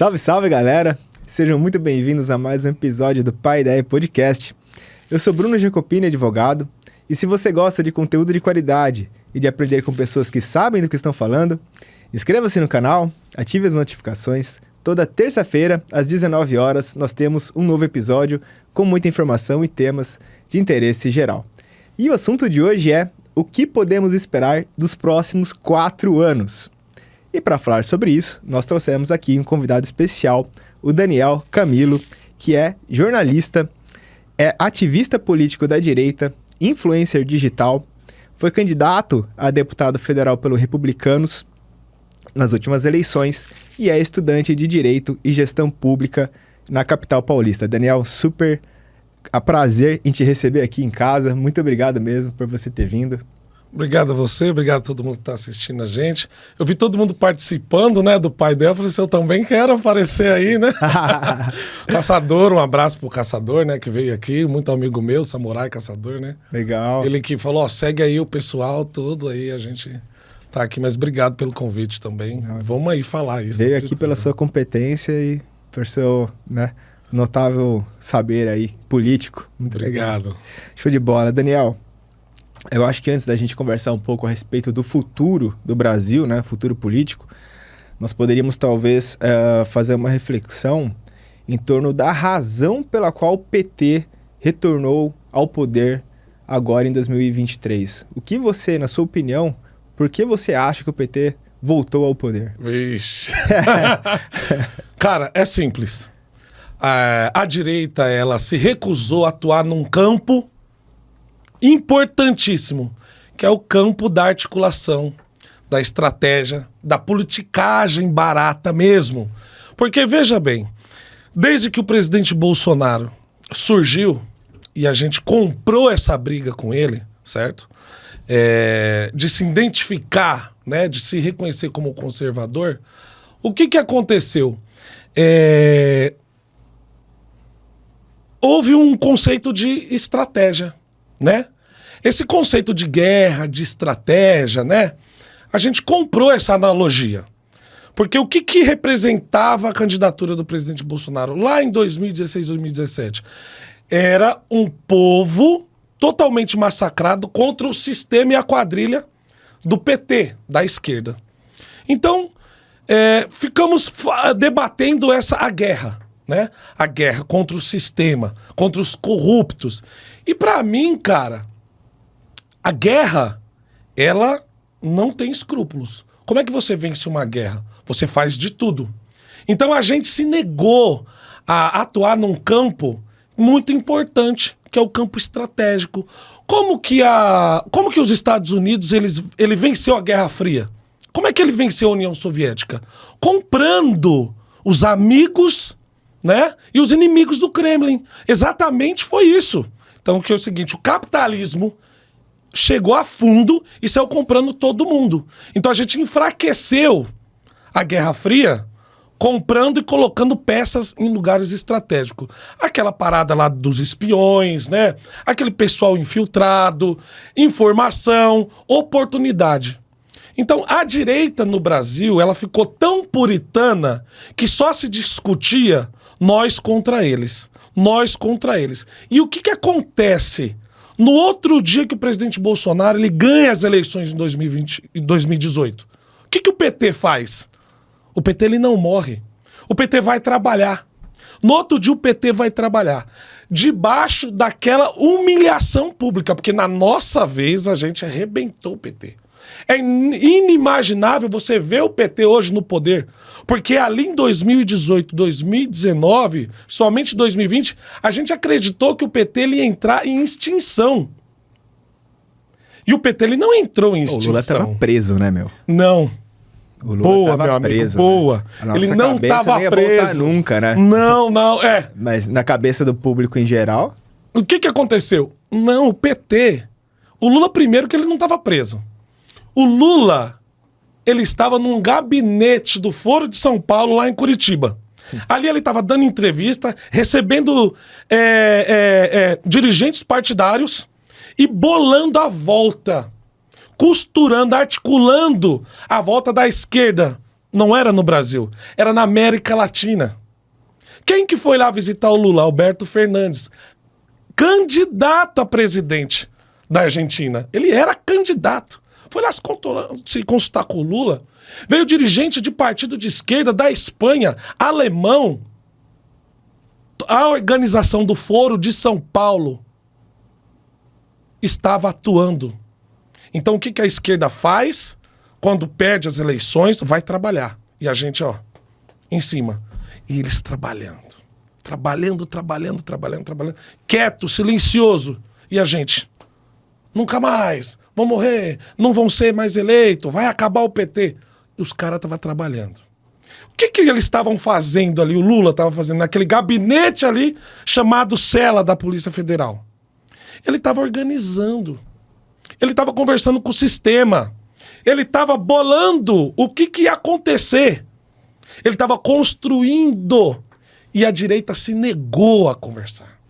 Salve, salve, galera! Sejam muito bem-vindos a mais um episódio do Pai Ideia Podcast. Eu sou Bruno Jacopini, advogado, e se você gosta de conteúdo de qualidade e de aprender com pessoas que sabem do que estão falando, inscreva-se no canal, ative as notificações. Toda terça-feira, às 19 horas, nós temos um novo episódio com muita informação e temas de interesse geral. E o assunto de hoje é o que podemos esperar dos próximos 4 anos. E para falar sobre isso, nós trouxemos aqui um convidado especial, o Daniel Camilo, que é jornalista, é ativista político da direita, influencer digital, foi candidato a deputado federal pelo Republicanos nas últimas eleições e é estudante de Direito e Gestão Pública na capital paulista. Daniel, super prazer em te receber aqui em casa. Muito obrigado mesmo por você ter vindo. Obrigado a você, obrigado a todo mundo que está assistindo a gente. Eu vi todo mundo participando, né, do Pai Ideia. Eu falei assim, eu também quero aparecer aí, né? Caçador, um abraço pro Caçador, né, que veio aqui, muito amigo meu, Samurai Caçador, né? Legal. Ele que falou, ó, segue aí o pessoal, tudo aí, a gente tá aqui. Mas obrigado pelo convite também. Vamos aí falar isso. Veio aqui pela sua competência e por seu, né, notável saber aí, político. Muito obrigado. Legal. Show de bola. Daniel, eu acho que antes da gente conversar um pouco a respeito do futuro do Brasil, né, futuro político, nós poderíamos talvez fazer uma reflexão em torno da razão pela qual o PT retornou ao poder agora em 2023. O que você, na sua opinião, por que você acha que o PT voltou ao poder? Vixe. Cara, é simples. A direita, ela se recusou a atuar num campo importantíssimo, que é o campo da articulação, da estratégia, da politicagem barata mesmo. Porque, veja bem, desde que o presidente Bolsonaro surgiu e a gente comprou essa briga com ele, certo? De se identificar, né, de se reconhecer como conservador, o que aconteceu? Houve um conceito de estratégia, né? Esse conceito de guerra, de estratégia, né? A gente comprou essa analogia. Porque o que representava a candidatura do presidente Bolsonaro lá em 2016, 2017? Era um povo totalmente massacrado contra o sistema e a quadrilha do PT, da esquerda. Então, ficamos debatendo a guerra, né? A guerra contra o sistema, contra os corruptos. E pra mim, cara, a guerra, ela não tem escrúpulos. Como é que você vence uma guerra? Você faz de tudo. Então a gente se negou a atuar num campo muito importante, que é o campo estratégico. Como que os Estados Unidos ele venceu a Guerra Fria? Como é que ele venceu a União Soviética? Comprando os amigos, né, e os inimigos do Kremlin. Exatamente foi isso. Então, que é o seguinte, o capitalismo chegou a fundo e saiu comprando todo mundo. Então, a gente enfraqueceu a Guerra Fria comprando e colocando peças em lugares estratégicos. Aquela parada lá dos espiões, né? Aquele pessoal infiltrado, informação, oportunidade. Então, a direita no Brasil, ela ficou tão puritana que só se discutia nós contra eles. Nós contra eles. E o que acontece? No outro dia que o presidente Bolsonaro ele ganha as eleições em 2018, o que o PT faz? O PT ele não morre. O PT vai trabalhar. No outro dia o PT vai trabalhar. Debaixo daquela humilhação pública, porque na nossa vez a gente arrebentou o PT. É inimaginável você ver o PT hoje no poder, porque ali em 2018, 2019, somente 2020, a gente acreditou que o PT ele ia entrar em extinção. E o PT ele não entrou em extinção. O Lula estava preso, né, meu? Não. O Lula meu amigo, preso, boa. Né? Ele não estava preso. Voltar nunca, né? Não, Mas na cabeça do público em geral... O que aconteceu? Não, o PT... O Lula primeiro que ele não estava preso. O Lula, ele estava num gabinete do Foro de São Paulo, lá em Curitiba. Ali ele estava dando entrevista, recebendo dirigentes partidários e bolando a volta, costurando, articulando a volta da esquerda não era no Brasil, era na América Latina. Quem que foi lá visitar o Lula? Alberto Fernandes, candidato a presidente da Argentina. Ele era candidato. Foi lá se consultar com o Lula. Veio dirigente de partido de esquerda da Espanha, alemão. A organização do Foro de São Paulo estava atuando. Então o que a esquerda faz? Quando perde as eleições, vai trabalhar. E a gente, ó, em cima. E eles trabalhando. Trabalhando. Quieto, silencioso. E a gente, nunca mais, vão morrer, não vão ser mais eleitos, vai acabar o PT. E os caras estavam trabalhando. O que eles estavam fazendo ali, o Lula estava fazendo naquele gabinete ali, chamado Cela da Polícia Federal? Ele estava organizando. Ele estava conversando com o sistema. Ele estava bolando o que ia acontecer. Ele estava construindo. E a direita se negou a conversar.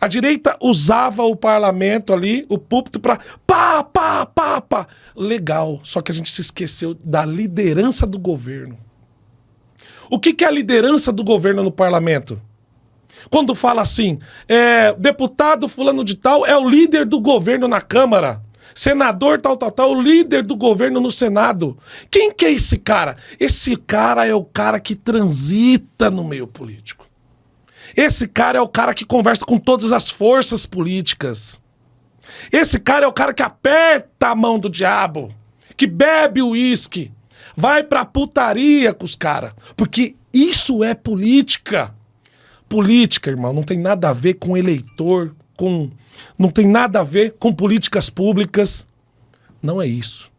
A direita usava o parlamento ali, o púlpito, para pá. Legal, só que a gente se esqueceu da liderança do governo. O que é a liderança do governo no parlamento? Quando fala assim, deputado fulano de tal é o líder do governo na Câmara. Senador tal, o líder do governo no Senado. Quem que é esse cara? Esse cara é o cara que transita no meio político. Esse cara é o cara que conversa com todas as forças políticas. Esse cara é o cara que aperta a mão do diabo, que bebe o uísque, vai pra putaria com os caras. Porque isso é política. Política, irmão, não tem nada a ver com eleitor, não tem nada a ver com políticas públicas. Não é isso.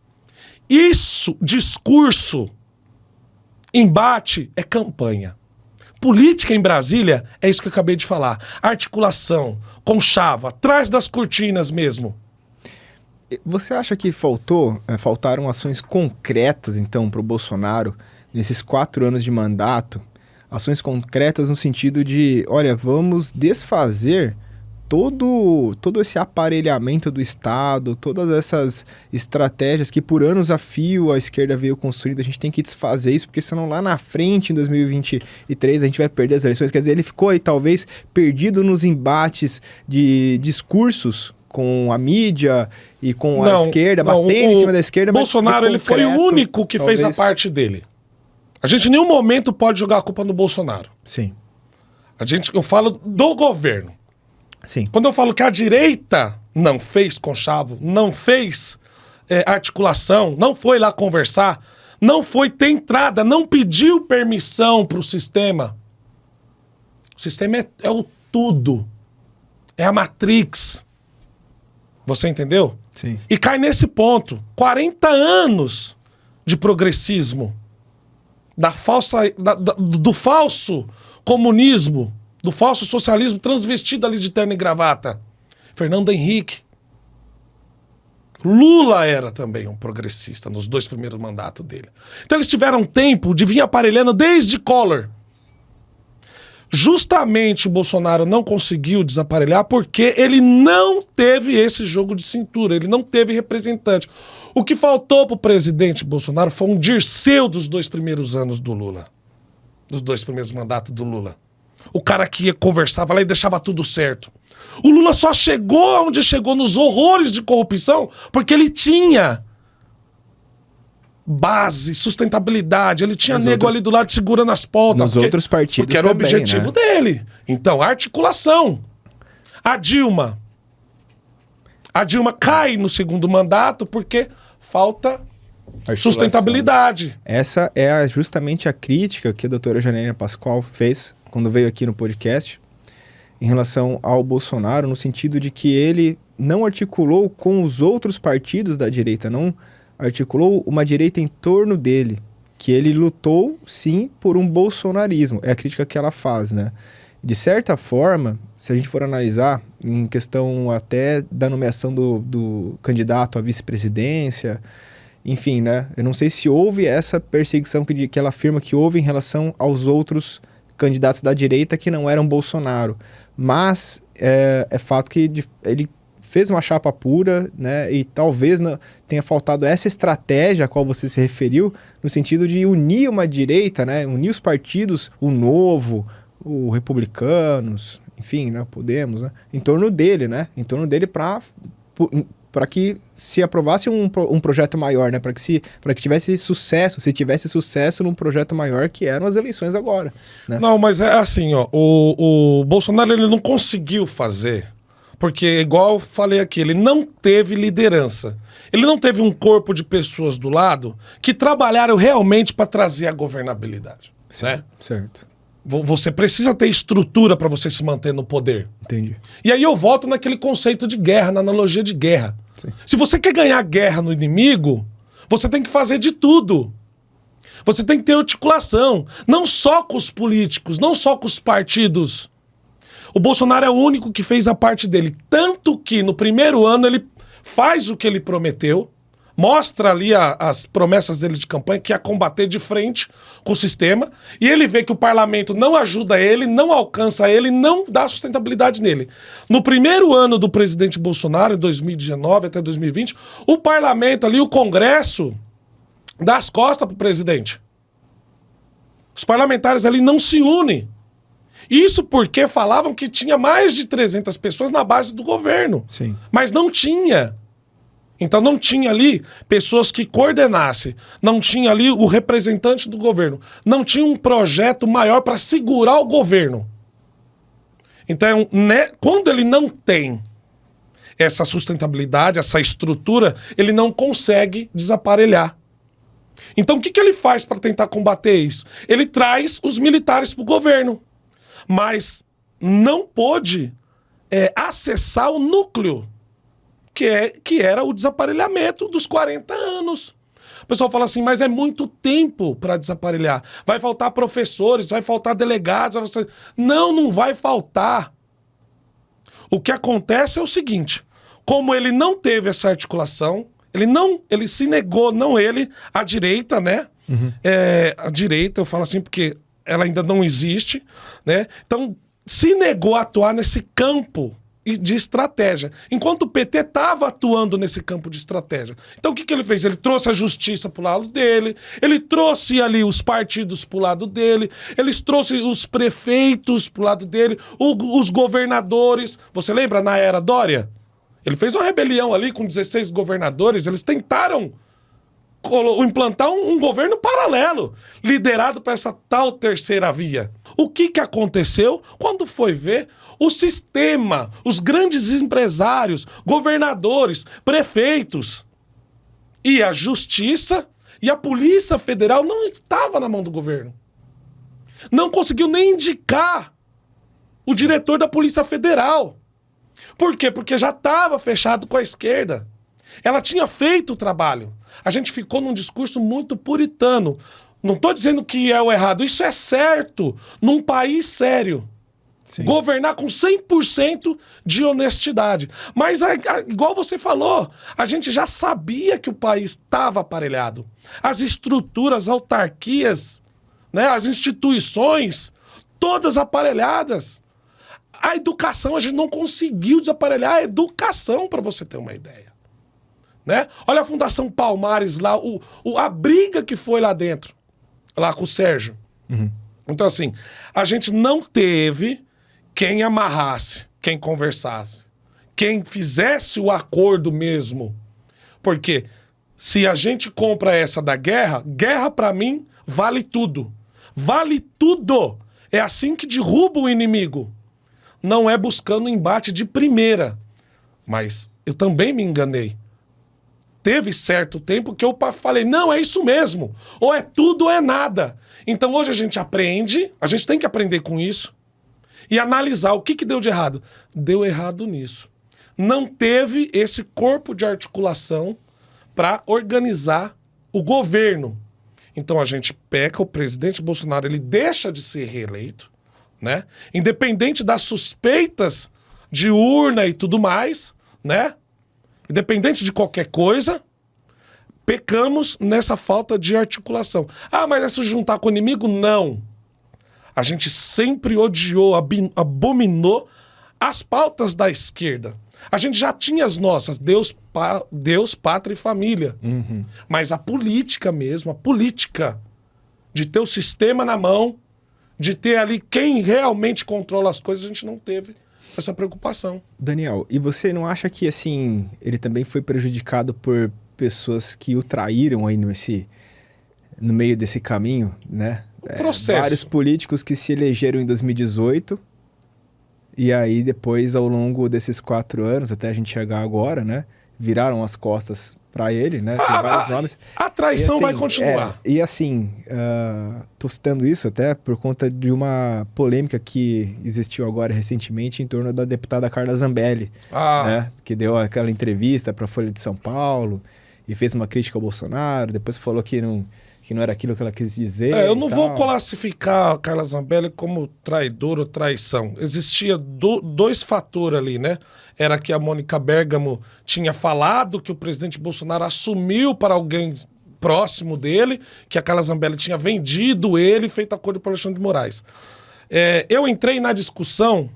Isso, discurso, embate, é campanha. Política em Brasília é isso que eu acabei de falar. Articulação, conchava, atrás das cortinas mesmo. Você acha que faltaram ações concretas, então, para o Bolsonaro nesses 4 anos de mandato? Ações concretas no sentido de, olha, vamos desfazer todo esse aparelhamento do Estado, todas essas estratégias que por anos a fio a esquerda veio construindo, a gente tem que desfazer isso, porque senão lá na frente, em 2023, a gente vai perder as eleições. Quer dizer, ele ficou aí talvez perdido nos embates de discursos com a mídia e com a esquerda, batendo em cima da esquerda. Bolsonaro, ele foi o único que fez a parte dele. A gente em nenhum momento pode jogar a culpa no Bolsonaro. Sim. Eu falo do governo. Sim. Quando eu falo que a direita não fez conchavo, não fez articulação, não foi lá conversar, não foi ter entrada, não pediu permissão para o sistema. O sistema é o tudo. É a Matrix. Você entendeu? Sim. E cai nesse ponto. 40 anos de progressismo. Do falso comunismo, do falso socialismo transvestido ali de terno e gravata. Fernando Henrique. Lula era também um progressista nos 2 primeiros mandatos dele. Então eles tiveram tempo de vir aparelhando desde Collor. Justamente o Bolsonaro não conseguiu desaparelhar porque ele não teve esse jogo de cintura, ele não teve representante. O que faltou pro presidente Bolsonaro foi um Dirceu dos 2 primeiros anos do Lula. Dos 2 primeiros mandatos do Lula. O cara que ia, conversava lá e deixava tudo certo. O Lula só chegou onde chegou nos horrores de corrupção porque ele tinha base, sustentabilidade. Ele tinha nego ali do lado segurando as pontas. Nos outros partidos porque era também, o objetivo dele. Então, articulação. A Dilma cai no 2º mandato porque falta sustentabilidade. Essa é justamente a crítica que a doutora Janaína Pascoal fez quando veio aqui no podcast em relação ao Bolsonaro, no sentido de que ele não articulou com os outros partidos da direita, não articulou uma direita em torno dele, que ele lutou, sim, por um bolsonarismo. É a crítica que ela faz, né? De certa forma, se a gente for analisar, em questão até da nomeação do candidato à vice-presidência, enfim, né? Eu não sei se houve essa perseguição que ela afirma que houve em relação aos outros candidatos da direita que não eram Bolsonaro. Mas é fato que ele fez uma chapa pura, né? E talvez tenha faltado essa estratégia a qual você se referiu, no sentido de unir uma direita, né? Unir os partidos, o Novo, o Republicanos, enfim, né? Podemos, né? Em torno dele, né? Em torno dele para que se aprovasse um projeto maior, né? Para que tivesse sucesso num projeto maior, que eram as eleições agora, né? Não, mas é assim, ó, o Bolsonaro ele não conseguiu fazer, porque igual eu falei aqui, ele não teve liderança. Ele não teve um corpo de pessoas do lado que trabalharam realmente para trazer a governabilidade. Certo, né? Certo. Você precisa ter estrutura para você se manter no poder. Entendi. E aí eu volto naquele conceito de guerra, na analogia de guerra. Sim. Se você quer ganhar guerra no inimigo, você tem que fazer de tudo. Você tem que ter articulação, não só com os políticos, não só com os partidos. O Bolsonaro é o único que fez a parte dele. Tanto que no primeiro ano ele faz o que ele prometeu, mostra ali as promessas dele de campanha, que é combater de frente com o sistema, e ele vê que o parlamento não ajuda ele, não alcança ele, não dá sustentabilidade nele. No primeiro ano do presidente Bolsonaro, em 2019 até 2020, o parlamento ali, o Congresso, dá as costas para o presidente. Os parlamentares ali não se unem. Isso porque falavam que tinha mais de 300 pessoas na base do governo. Sim. Mas não tinha. Então não tinha ali pessoas que coordenassem, não tinha ali o representante do governo, não tinha um projeto maior para segurar o governo. Então, né, quando ele não tem essa sustentabilidade, essa estrutura, ele não consegue desaparelhar. Então o que ele faz para tentar combater isso? Ele traz os militares para o governo, mas não pôde acessar o núcleo, que era o desaparelhamento dos 40 anos. O pessoal fala assim, mas é muito tempo para desaparelhar. Vai faltar professores, vai faltar delegados. Não vai faltar. O que acontece é o seguinte, como ele não teve essa articulação, ele se negou, a direita, né? Uhum. A direita, eu falo assim porque ela ainda não existe, né? Então, se negou a atuar nesse campo de estratégia, enquanto o PT estava atuando nesse campo de estratégia. Então o que ele fez? Ele trouxe a justiça para o lado dele, ele trouxe ali os partidos para o lado dele, ele trouxe os prefeitos para o lado dele, os governadores. Você lembra na era Dória? Ele fez uma rebelião ali com 16 governadores, eles tentaram implantar um governo paralelo, liderado por essa tal terceira via. O que aconteceu? Quando foi ver, o sistema, os grandes empresários, governadores, prefeitos e a justiça e a Polícia Federal não estava na mão do governo. Não conseguiu nem indicar o diretor da Polícia Federal. Por quê? Porque já estava fechado com a esquerda. Ela tinha feito o trabalho. A gente ficou num discurso muito puritano. Não estou dizendo que é o errado. Isso é certo num país sério. Sim. Governar com 100% de honestidade. Mas, igual você falou, a gente já sabia que o país estava aparelhado. As estruturas, as autarquias, né, as instituições, todas aparelhadas. A educação, a gente não conseguiu desaparelhar a educação, para você ter uma ideia. Né? Olha a Fundação Palmares lá, a briga que foi lá dentro, lá com o Sérgio. Uhum. Então, assim, a gente não teve quem amarrasse, quem conversasse, quem fizesse o acordo mesmo. Porque se a gente compra essa da guerra, guerra pra mim vale tudo. Vale tudo. É assim que derruba o inimigo. Não é buscando embate de primeira. Mas eu também me enganei. Teve certo tempo que eu falei, não, é isso mesmo. Ou é tudo ou é nada. Então hoje a gente aprende, a gente tem que aprender com isso e analisar o que deu de errado. Deu errado nisso. Não teve esse corpo de articulação para organizar o governo. Então a gente peca, o presidente Bolsonaro, ele deixa de ser reeleito, né? Independente das suspeitas de urna e tudo mais, né? Independente de qualquer coisa, pecamos nessa falta de articulação. Ah, mas é se juntar com o inimigo? Não. A gente sempre odiou, abominou as pautas da esquerda. A gente já tinha as nossas, Deus, pátria e família. Mas a política mesmo, a política de ter o sistema na mão, de ter ali quem realmente controla as coisas, a gente não teve essa preocupação. Daniel, e você não acha que, assim, ele também foi prejudicado por pessoas que o traíram aí no meio desse caminho, né? Processo. Vários políticos que se elegeram em 2018 e aí depois, ao longo desses 4 anos, até a gente chegar agora, né? Viraram as costas para ele, né? Tem vários nomes. A traição assim, vai continuar. E assim, tô citando isso até por conta de uma polêmica que existiu agora recentemente em torno da deputada Carla Zambelli, né? Que deu aquela entrevista para a Folha de São Paulo e fez uma crítica ao Bolsonaro, depois falou que não era aquilo que ela quis dizer. Eu não vou classificar a Carla Zambelli como traidor ou traição. Existia dois fatores ali, né? Era que a Mônica Bergamo tinha falado que o presidente Bolsonaro assumiu para alguém próximo dele, que a Carla Zambelli tinha vendido ele e feito acordo com o Alexandre de Moraes. Eu entrei na discussão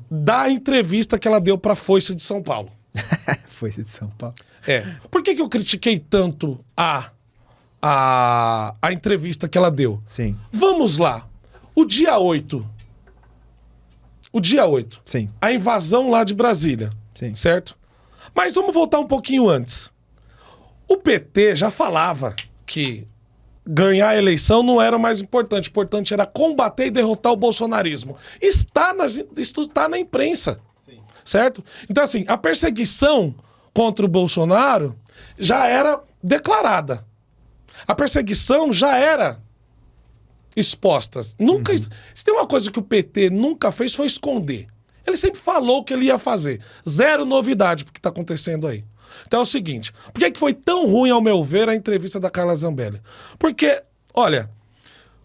da entrevista que ela deu para a Foice de São Paulo. Foice de São Paulo. Por que eu critiquei tanto a entrevista que ela deu? Sim. Vamos lá. O dia 8. Sim. A invasão lá de Brasília. Sim. Certo? Mas vamos voltar um pouquinho antes. O PT já falava que ganhar a eleição não era o mais importante. O importante era combater e derrotar o bolsonarismo. Isso está na imprensa. Sim. Certo? Então, assim, a perseguição contra o Bolsonaro já era declarada. A perseguição já era exposta. Nunca. Se tem uma coisa que o PT nunca fez, foi esconder. Ele sempre falou que ele ia fazer. Zero novidade pro que está acontecendo aí. Então é o seguinte, por que foi tão ruim, ao meu ver, a entrevista da Carla Zambelli? Porque, olha,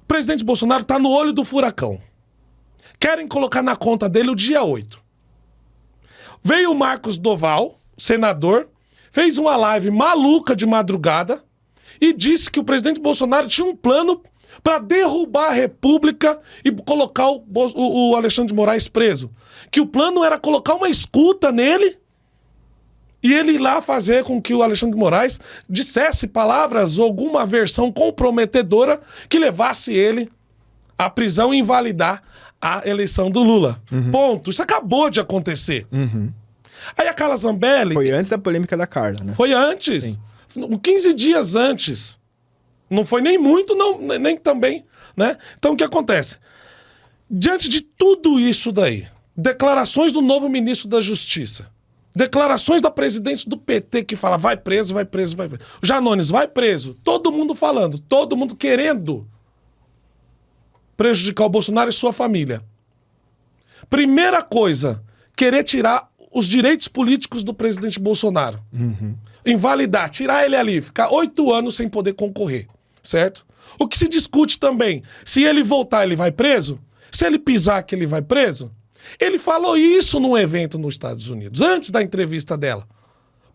o presidente Bolsonaro está no olho do furacão. Querem colocar na conta dele o dia 8. Veio o Marcos Doval, senador, fez uma live maluca de madrugada e disse que o presidente Bolsonaro tinha um plano para derrubar a República e colocar o Alexandre de Moraes preso. Que o plano era colocar uma escuta nele e ele ir lá fazer com que o Alexandre de Moraes dissesse palavras ou alguma versão comprometedora que levasse ele à prisão e invalidar a eleição do Lula. Ponto. Isso acabou de acontecer. Aí a Carla Zambelli... Foi antes da polêmica da Carla, né? Foi antes. Sim. 15 dias antes. Não foi nem muito, não, nem também, né? Então o que acontece? Diante de tudo isso daí, declarações do novo ministro da Justiça, declarações da presidente do PT que fala vai preso, vai preso, vai preso. Janones, vai preso. Todo mundo falando, todo mundo querendo prejudicar o Bolsonaro e sua família. Primeira coisa, querer tirar os direitos políticos do presidente Bolsonaro. Invalidar, tirar ele ali, ficar 8 anos sem poder concorrer, certo? O que se discute também, se ele voltar, ele vai preso? Se ele pisar, que ele vai preso? Ele falou isso num evento nos Estados Unidos, antes da entrevista dela.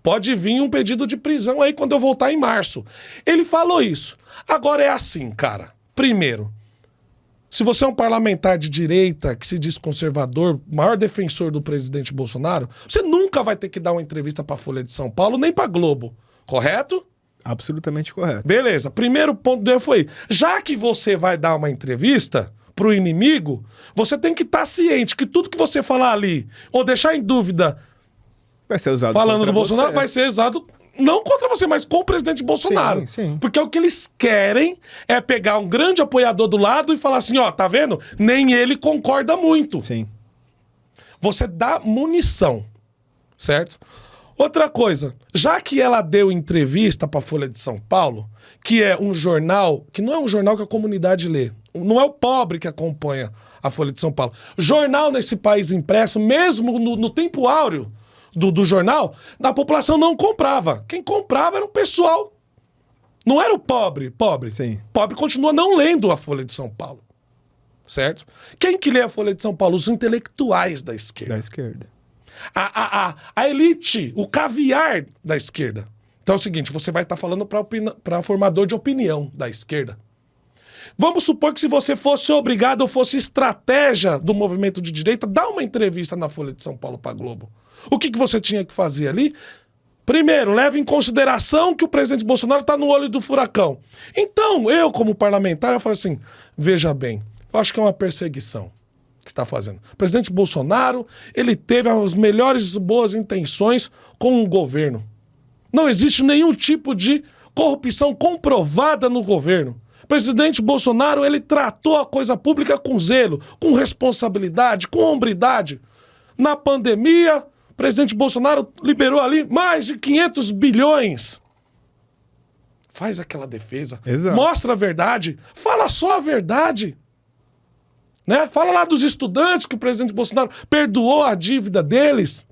Pode vir um pedido de prisão aí quando eu voltar em março. Ele falou isso. Agora é assim, cara. Primeiro, se você é um parlamentar de direita que se diz conservador, maior defensor do presidente Bolsonaro, você nunca vai ter que dar uma entrevista para a Folha de São Paulo nem para Globo, correto? Absolutamente correto. Beleza. Primeiro ponto dele foi, já que você vai dar uma entrevista pro inimigo, você tem que estar ciente que tudo que você falar ali ou deixar em dúvida vai ser usado falando do Bolsonaro, você. vai ser usado não contra você, mas com o presidente Bolsonaro. Sim. Porque o que eles querem é pegar um grande apoiador do lado e falar assim, ó, tá vendo? Nem ele concorda muito. Sim. Você dá munição, certo? Outra coisa, já que ela deu entrevista para a Folha de São Paulo, que é um jornal, que não é um jornal que a comunidade lê, não é o pobre que acompanha a Folha de São Paulo. Jornal nesse país impresso, mesmo no tempo áureo do jornal, a população não comprava. Quem comprava era o pessoal. Não era o pobre. Sim. Pobre continua não lendo a Folha de São Paulo. Certo? Quem que lê a Folha de São Paulo? Os intelectuais da esquerda. Da esquerda. A elite, o caviar da esquerda. Então é o seguinte, você vai estar falando para formador de opinião da esquerda. Vamos supor que se você fosse obrigado ou fosse estratégia do movimento de direita, dá uma entrevista na Folha de São Paulo para Globo. O que você tinha que fazer ali? Primeiro, leve em consideração que o presidente Bolsonaro está no olho do furacão. Então, eu, como parlamentar, eu falo assim, veja bem, eu acho que é uma perseguição que está fazendo. O presidente Bolsonaro, ele teve as melhores boas intenções com o governo. Não existe nenhum tipo de corrupção comprovada no governo. O presidente Bolsonaro, ele tratou a coisa pública com zelo, com responsabilidade, com hombridade. Na pandemia, o presidente Bolsonaro liberou ali mais de 500 bilhões. Faz aquela defesa. Exato. Mostra a verdade. Fala só a verdade. Né? Fala lá dos estudantes que o presidente Bolsonaro perdoou a dívida deles.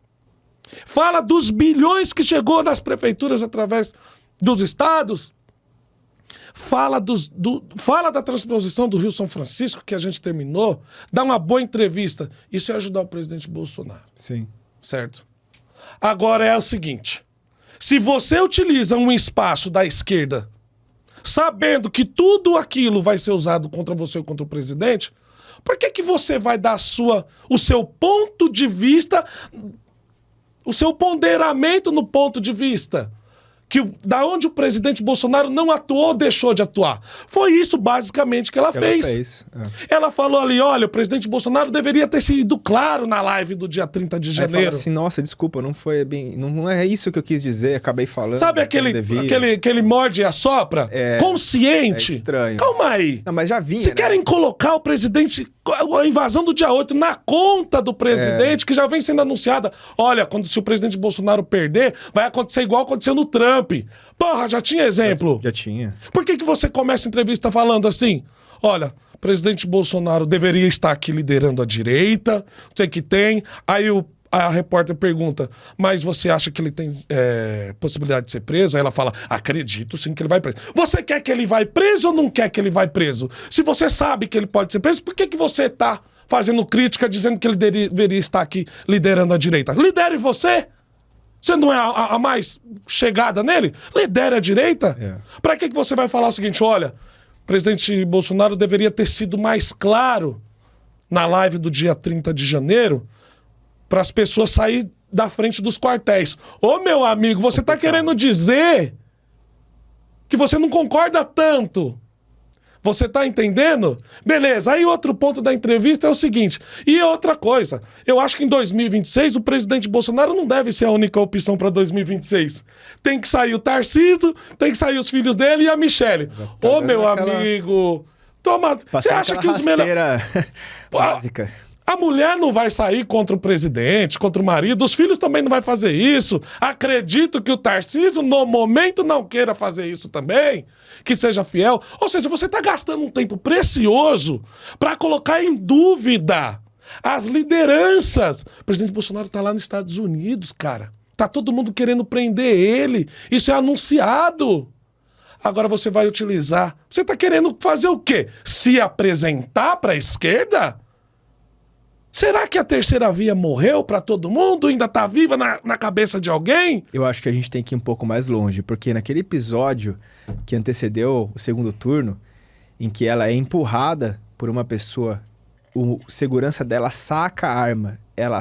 Fala dos bilhões que chegou nas prefeituras através dos estados. Fala da transposição do Rio São Francisco que a gente terminou. Dá uma boa entrevista. Isso é ajudar o presidente Bolsonaro. Sim. Certo? Agora é o seguinte. Se você utiliza um espaço da esquerda sabendo que tudo aquilo vai ser usado contra você ou contra o presidente, por que você vai dar o seu ponto de vista, o seu ponderamento no ponto de vista? Da onde o presidente Bolsonaro não atuou, deixou de atuar. Foi isso, basicamente, que ela fez. Ela falou ali, olha, o presidente Bolsonaro deveria ter sido claro na live do dia 30 de janeiro. Fala assim, nossa, desculpa, não foi bem... Não é isso que eu quis dizer, acabei falando. Sabe aquele morde e assopra? Consciente. É estranho. Calma aí. Não, mas já vinha, Se querem colocar o presidente, a invasão do dia 8 na conta do presidente, que já vem sendo anunciada. Olha, se o presidente Bolsonaro perder, vai acontecer igual aconteceu no Trump. Porra, já tinha exemplo. Já tinha. Por que você começa a entrevista falando assim? Olha, o presidente Bolsonaro deveria estar aqui liderando a direita, não sei o que tem. Aí a repórter pergunta, mas você acha que ele tem possibilidade de ser preso? Aí ela fala, acredito sim que ele vai preso. Você quer que ele vai preso ou não quer que ele vai preso? Se você sabe que ele pode ser preso, por que você está fazendo crítica dizendo que ele deveria estar aqui liderando a direita? Lidere você! Você não é a mais chegada nele? Lidere a direita. Pra que você vai falar o seguinte, olha, o presidente Bolsonaro deveria ter sido mais claro na live do dia 30 de janeiro para as pessoas saírem da frente dos quartéis. Ô, meu amigo, você tá querendo dizer que você não concorda tanto. Você tá entendendo? Beleza, aí outro ponto da entrevista é o seguinte, e outra coisa, eu acho que em 2026 o presidente Bolsonaro não deve ser a única opção para 2026. Tem que sair o Tarcísio, tem que sair os filhos dele e a Michele. Ô, meu amigo, toma, você acha que os melhores... básica. A mulher não vai sair contra o presidente, contra o marido, os filhos também não vai fazer isso. Acredito que o Tarcísio, no momento, não queira fazer isso também, que seja fiel. Ou seja, você está gastando um tempo precioso para colocar em dúvida as lideranças. O presidente Bolsonaro está lá nos Estados Unidos, cara. Tá todo mundo querendo prender ele. Isso é anunciado. Agora você vai utilizar. Você está querendo fazer o quê? Se apresentar para a esquerda? Será que a terceira via morreu pra todo mundo? Ainda tá viva na cabeça de alguém? Eu acho que a gente tem que ir um pouco mais longe, porque naquele episódio que antecedeu o segundo turno, em que ela é empurrada por uma pessoa, o segurança dela saca a arma, ela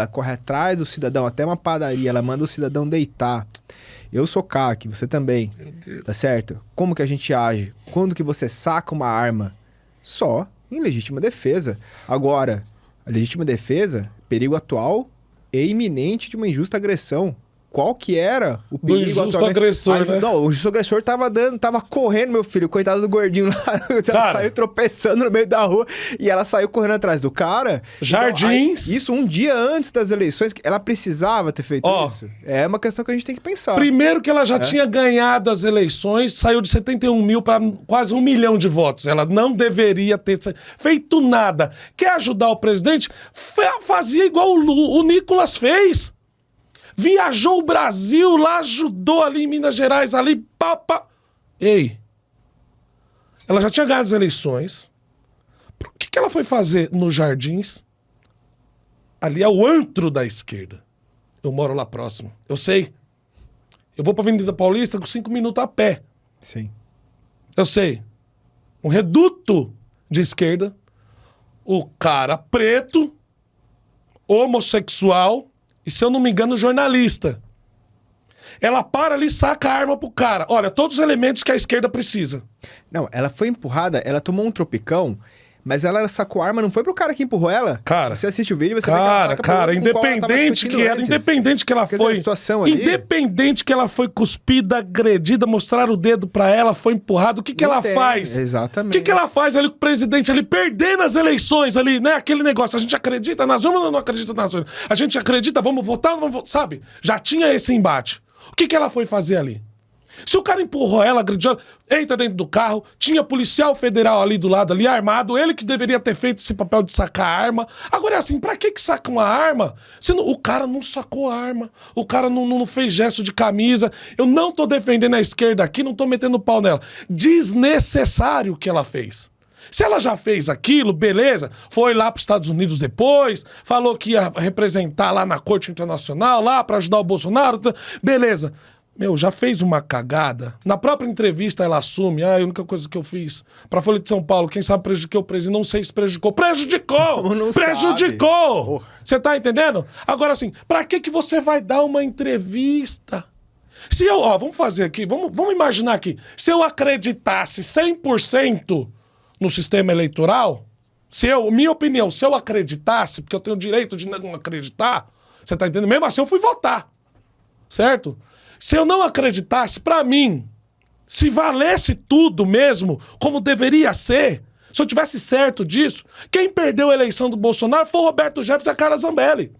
corre atrás do cidadão, até uma padaria, ela manda o cidadão deitar. Eu sou CAC, você também, tá certo? Como que a gente age? Quando que você saca uma arma? Só em legítima defesa. Agora... a legítima defesa, perigo atual e iminente de uma injusta agressão. Qual que era o perigo do injusto agressor, né? Não, o injusto agressor tava correndo, meu filho, coitado do gordinho lá. Ela saiu tropeçando no meio da rua e ela saiu correndo atrás do cara. Jardins. Então, isso um dia antes das eleições, ela precisava ter feito isso. É uma questão que a gente tem que pensar. Primeiro que ela já tinha ganhado as eleições, saiu de 71 mil para quase 1 milhão de votos. Ela não deveria ter feito nada. Quer ajudar o presidente? Fazia igual o Nicolas fez. Viajou o Brasil, lá ajudou ali em Minas Gerais, ali, pá. Ei, ela já tinha ganhado as eleições. O que ela foi fazer nos Jardins? Ali é o antro da esquerda. Eu moro lá próximo, eu sei. Eu vou pra Avenida Paulista com 5 minutos a pé. Sim. Eu sei. Um reduto de esquerda. O cara preto, homossexual, e, se eu não me engano, jornalista. Ela para ali e saca a arma pro cara. Olha, todos os elementos que a esquerda precisa. Não, ela foi empurrada, ela tomou um tropicão, mas ela sacou a arma, não foi pro cara que empurrou ela? Cara, se você assiste o vídeo, você vê que ela saca cara, independente que era, independente que ela foi, independente que ela foi cuspida, agredida, mostraram o dedo pra ela, foi empurrada, o que que ela faz? Exatamente. O que que ela faz ali com o presidente ali, perdendo as eleições ali, né? Aquele negócio, a gente acredita nas urnas ou não acredita nas urnas? A gente acredita, vamos votar ou não vamos votar, sabe? Já tinha esse embate. O que que ela foi fazer ali? Se o cara empurrou ela, agrediu ela, entra dentro do carro, tinha policial federal ali do lado, ali armado, ele que deveria ter feito esse papel de sacar a arma. Agora é assim, pra que saca uma arma? O cara não sacou a arma, o cara não fez gesto de camisa. Eu não tô defendendo a esquerda aqui, não tô metendo pau nela. Desnecessário o que ela fez. Se ela já fez aquilo, beleza, foi lá para os Estados Unidos depois, falou que ia representar lá na Corte Internacional, lá para ajudar o Bolsonaro, beleza. Meu, já fez uma cagada. Na própria entrevista ela assume, a única coisa que eu fiz pra Folha de São Paulo, quem sabe prejudiquei o presidente, não sei se prejudicou. Prejudicou! Não prejudicou! Você tá entendendo? Agora assim, pra que você vai dar uma entrevista? Se eu, vamos fazer aqui, vamos imaginar aqui, se eu acreditasse 100% no sistema eleitoral, minha opinião, se eu acreditasse, porque eu tenho o direito de não acreditar, você tá entendendo? Mesmo assim eu fui votar, certo? Se eu não acreditasse, pra mim, se valesse tudo mesmo, como deveria ser, se eu tivesse certo disso, quem perdeu a eleição do Bolsonaro foi o Roberto Jefferson e a Carla Zambelli.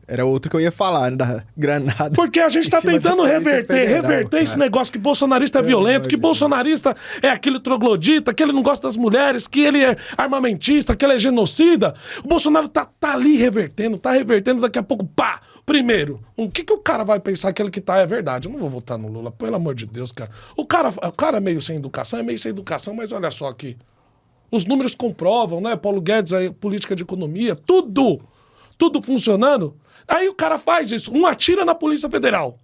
Era outro que eu ia falar, né, da granada. Porque a gente tá tentando reverter esse negócio que bolsonarista é violento, que bolsonarista é aquele troglodita, que ele não gosta das mulheres, que ele é armamentista, que ele é genocida. O Bolsonaro tá ali revertendo, daqui a pouco, pá! Primeiro, o que o cara vai pensar que ele que tá é verdade? Eu não vou votar no Lula, pelo amor de Deus, cara. O cara é meio sem educação, mas olha só aqui. Os números comprovam, né? Paulo Guedes, a política de economia, tudo funcionando. Aí o cara faz isso, um atira na Polícia Federal.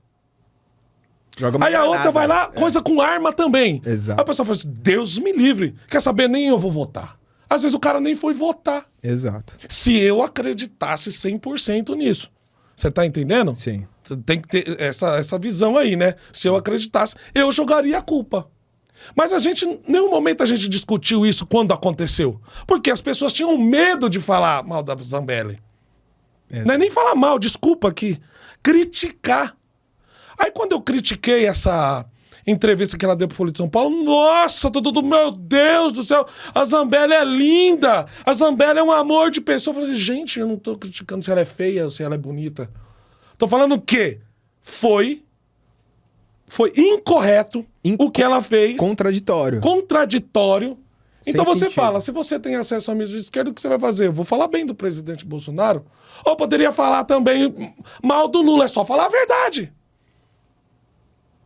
Aí a outra vai lá, coisa com arma também. Exato. Aí a pessoa fala assim, Deus me livre. Quer saber, nem eu vou votar. Às vezes o cara nem foi votar. Exato. Se eu acreditasse 100% nisso. Você tá entendendo? Sim. Tem que ter essa visão aí, né? Se eu acreditasse, eu jogaria a culpa. Mas em nenhum momento a gente discutiu isso quando aconteceu. Porque as pessoas tinham medo de falar mal da Zambelli. Não é nem falar mal, desculpa aqui. Criticar. Aí quando eu critiquei essa entrevista que ela deu pro Folha de São Paulo, nossa, meu Deus do céu, a Zambelli é linda, a Zambelli é um amor de pessoa. Eu falei assim, gente, eu não tô criticando se ela é feia ou se ela é bonita. Tô falando que foi incorreto o que ela fez. Contraditório. Então Sem você sentido. fala, se você tem acesso à mídia de esquerda, o que você vai fazer? Eu vou falar bem do presidente Bolsonaro? Ou poderia falar também mal do Lula, é só falar a verdade.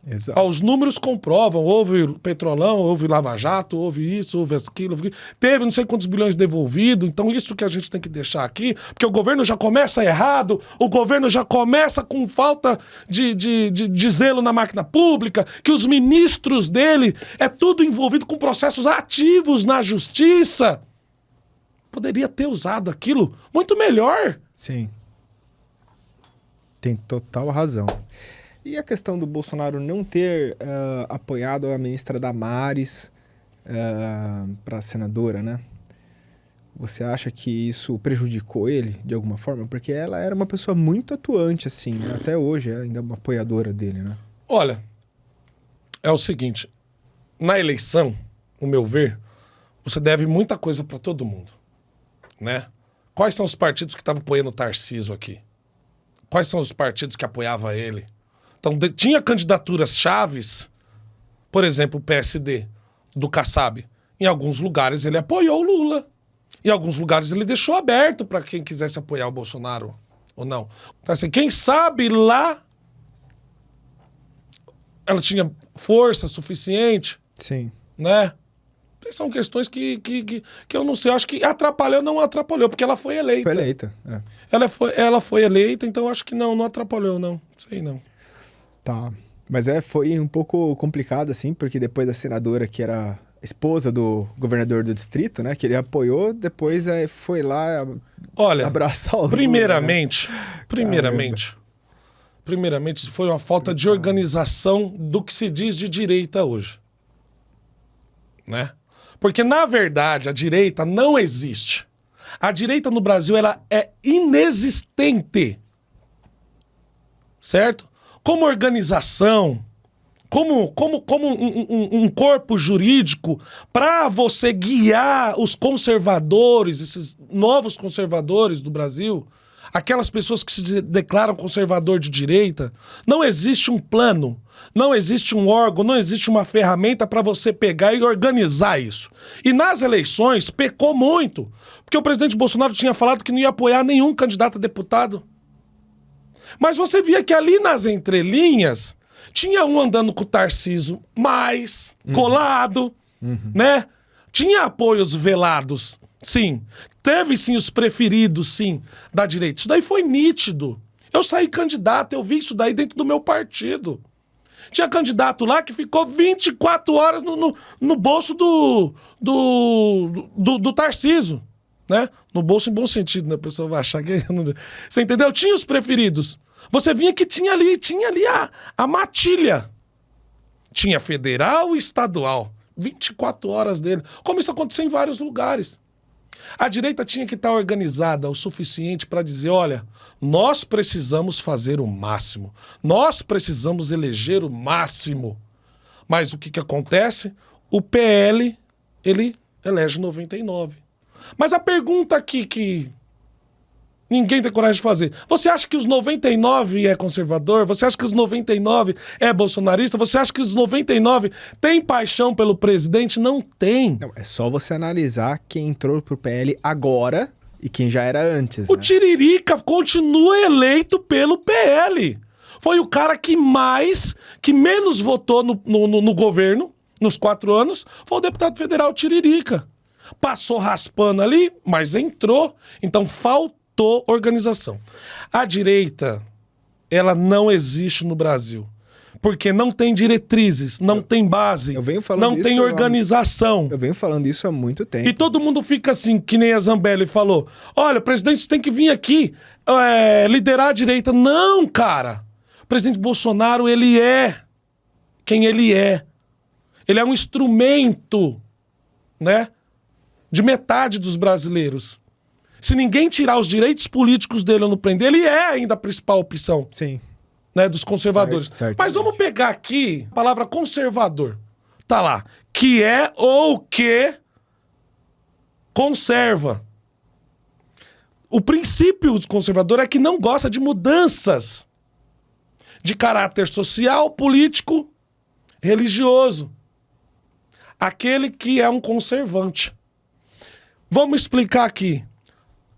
Exato. Os números comprovam, houve Petrolão, houve Lava Jato, houve isso, houve aquilo, teve não sei quantos bilhões devolvido, então isso que a gente tem que deixar aqui, porque o governo já começa errado, o governo já começa com falta de zelo na máquina pública, que os ministros dele é tudo envolvido com processos ativos na justiça. Poderia ter usado aquilo muito melhor. Sim. Tem total razão. E a questão do Bolsonaro não ter apoiado a ministra Damares para senadora, né? Você acha que isso prejudicou ele de alguma forma? Porque ela era uma pessoa muito atuante, assim, né? Até hoje é ainda uma apoiadora dele, né? Olha, é o seguinte, na eleição, no meu ver, você deve muita coisa para todo mundo, né? Quais são os partidos que estavam apoiando o Tarcísio aqui? Quais são os partidos que apoiavam ele? Então, tinha candidaturas chaves, por exemplo, o PSD, do Kassab. Em alguns lugares ele apoiou o Lula. Em alguns lugares ele deixou aberto para quem quisesse apoiar o Bolsonaro ou não. Então, assim, quem sabe lá ela tinha força suficiente, Sim. né? São questões que eu não sei. Eu acho que atrapalhou, não atrapalhou, porque ela foi eleita. Foi eleita, é. Ela foi eleita, então eu acho que não atrapalhou, não. Sei não. Tá. Mas foi um pouco complicado, assim, porque depois a senadora que era esposa do governador do distrito, né? Que ele apoiou, depois foi lá abraçar o Lula, primeiramente, foi uma falta de organização do que se diz de direita hoje. Né? Porque, na verdade, a direita não existe. A direita no Brasil, ela é inexistente. Certo? Como organização, como um corpo jurídico para você guiar os conservadores, esses novos conservadores do Brasil, aquelas pessoas que se declaram conservador de direita, não existe um plano, não existe um órgão, não existe uma ferramenta para você pegar e organizar isso. E nas eleições pecou muito, porque o presidente Bolsonaro tinha falado que não ia apoiar nenhum candidato a deputado. Mas você via que ali nas entrelinhas tinha um andando com o Tarcísio mais colado, né? Tinha apoios velados, sim. Teve, sim, os preferidos, sim, da direita. Isso daí foi nítido. Eu saí candidato, eu vi isso daí dentro do meu partido. Tinha candidato lá que ficou 24 horas no bolso do Tarcísio, né? No bolso em bom sentido, né? A pessoa vai achar que... Você entendeu? Tinha os preferidos. Você vinha que tinha ali a matilha. Tinha federal e estadual. 24 horas dele. Como isso aconteceu em vários lugares. A direita tinha que estar organizada o suficiente para dizer, olha, nós precisamos fazer o máximo. Nós precisamos eleger o máximo. Mas o que acontece? O PL, ele elege 99. Mas a pergunta aqui que ninguém tem coragem de fazer. Você acha que os 99 é conservador? Você acha que os 99 é bolsonarista? Você acha que os 99 tem paixão pelo presidente? Não tem. Não, é só você analisar quem entrou pro PL agora e quem já era antes. O Tiririca continua eleito pelo PL. Foi o cara que menos votou no governo, nos 4 anos, foi o deputado federal Tiririca. Passou raspando ali, mas entrou. Então faltou organização. A direita, ela não existe no Brasil. Porque não tem diretrizes, não tem base, não tem organização. Eu venho falando isso há muito tempo. E todo mundo fica assim, que nem a Zambelli falou. Olha, o presidente tem que vir aqui liderar a direita. Não, cara. O presidente Bolsonaro, ele é quem ele é. Ele é um instrumento, né, de metade dos brasileiros. Se ninguém tirar os direitos políticos dele ou não prender, ele é ainda a principal opção. Sim. Né, dos conservadores. Certo. Mas vamos pegar aqui a palavra conservador. Tá lá. Que é ou que conserva. O princípio do conservador é que não gosta de mudanças de caráter social, político, religioso. Aquele que é um conservante. Vamos explicar aqui.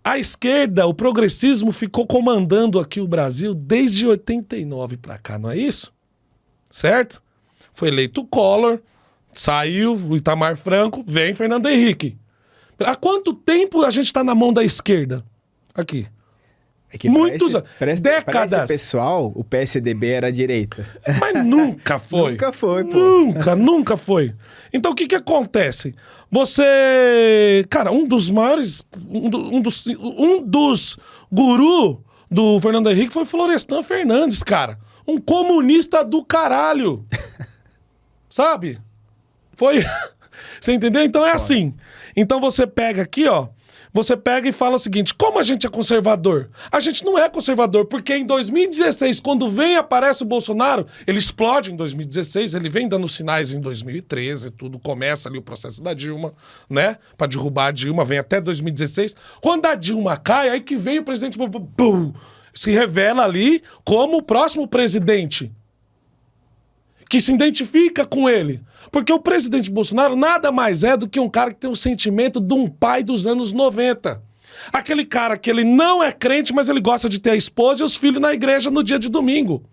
A esquerda, o progressismo ficou comandando aqui o Brasil desde 89 para cá, não é isso? Certo? Foi eleito o Collor, saiu o Itamar Franco, vem Fernando Henrique. Há quanto tempo a gente está na mão da esquerda? Aqui. É que muitos anos. Décadas. Para esse pessoal, o PSDB era a direita. Mas nunca foi. Nunca foi, pô. Nunca foi. Então o que acontece? Você... Cara, um dos maiores... Um dos gurus do Fernando Henrique foi Florestan Fernandes, cara. Um comunista do caralho. Sabe? Foi... Você entendeu? Então é assim. Então você pega aqui, ó. Você pega e fala o seguinte, como a gente é conservador? A gente não é conservador, porque em 2016, quando aparece o Bolsonaro, ele explode em 2016, ele vem dando sinais em 2013, tudo começa ali o processo da Dilma, né? Pra derrubar a Dilma, vem até 2016. Quando a Dilma cai, aí que vem o presidente, se revela ali como o próximo presidente que se identifica com ele. Porque o presidente Bolsonaro nada mais é do que um cara que tem o sentimento de um pai dos anos 90. Aquele cara que ele não é crente, mas ele gosta de ter a esposa e os filhos na igreja no dia de domingo.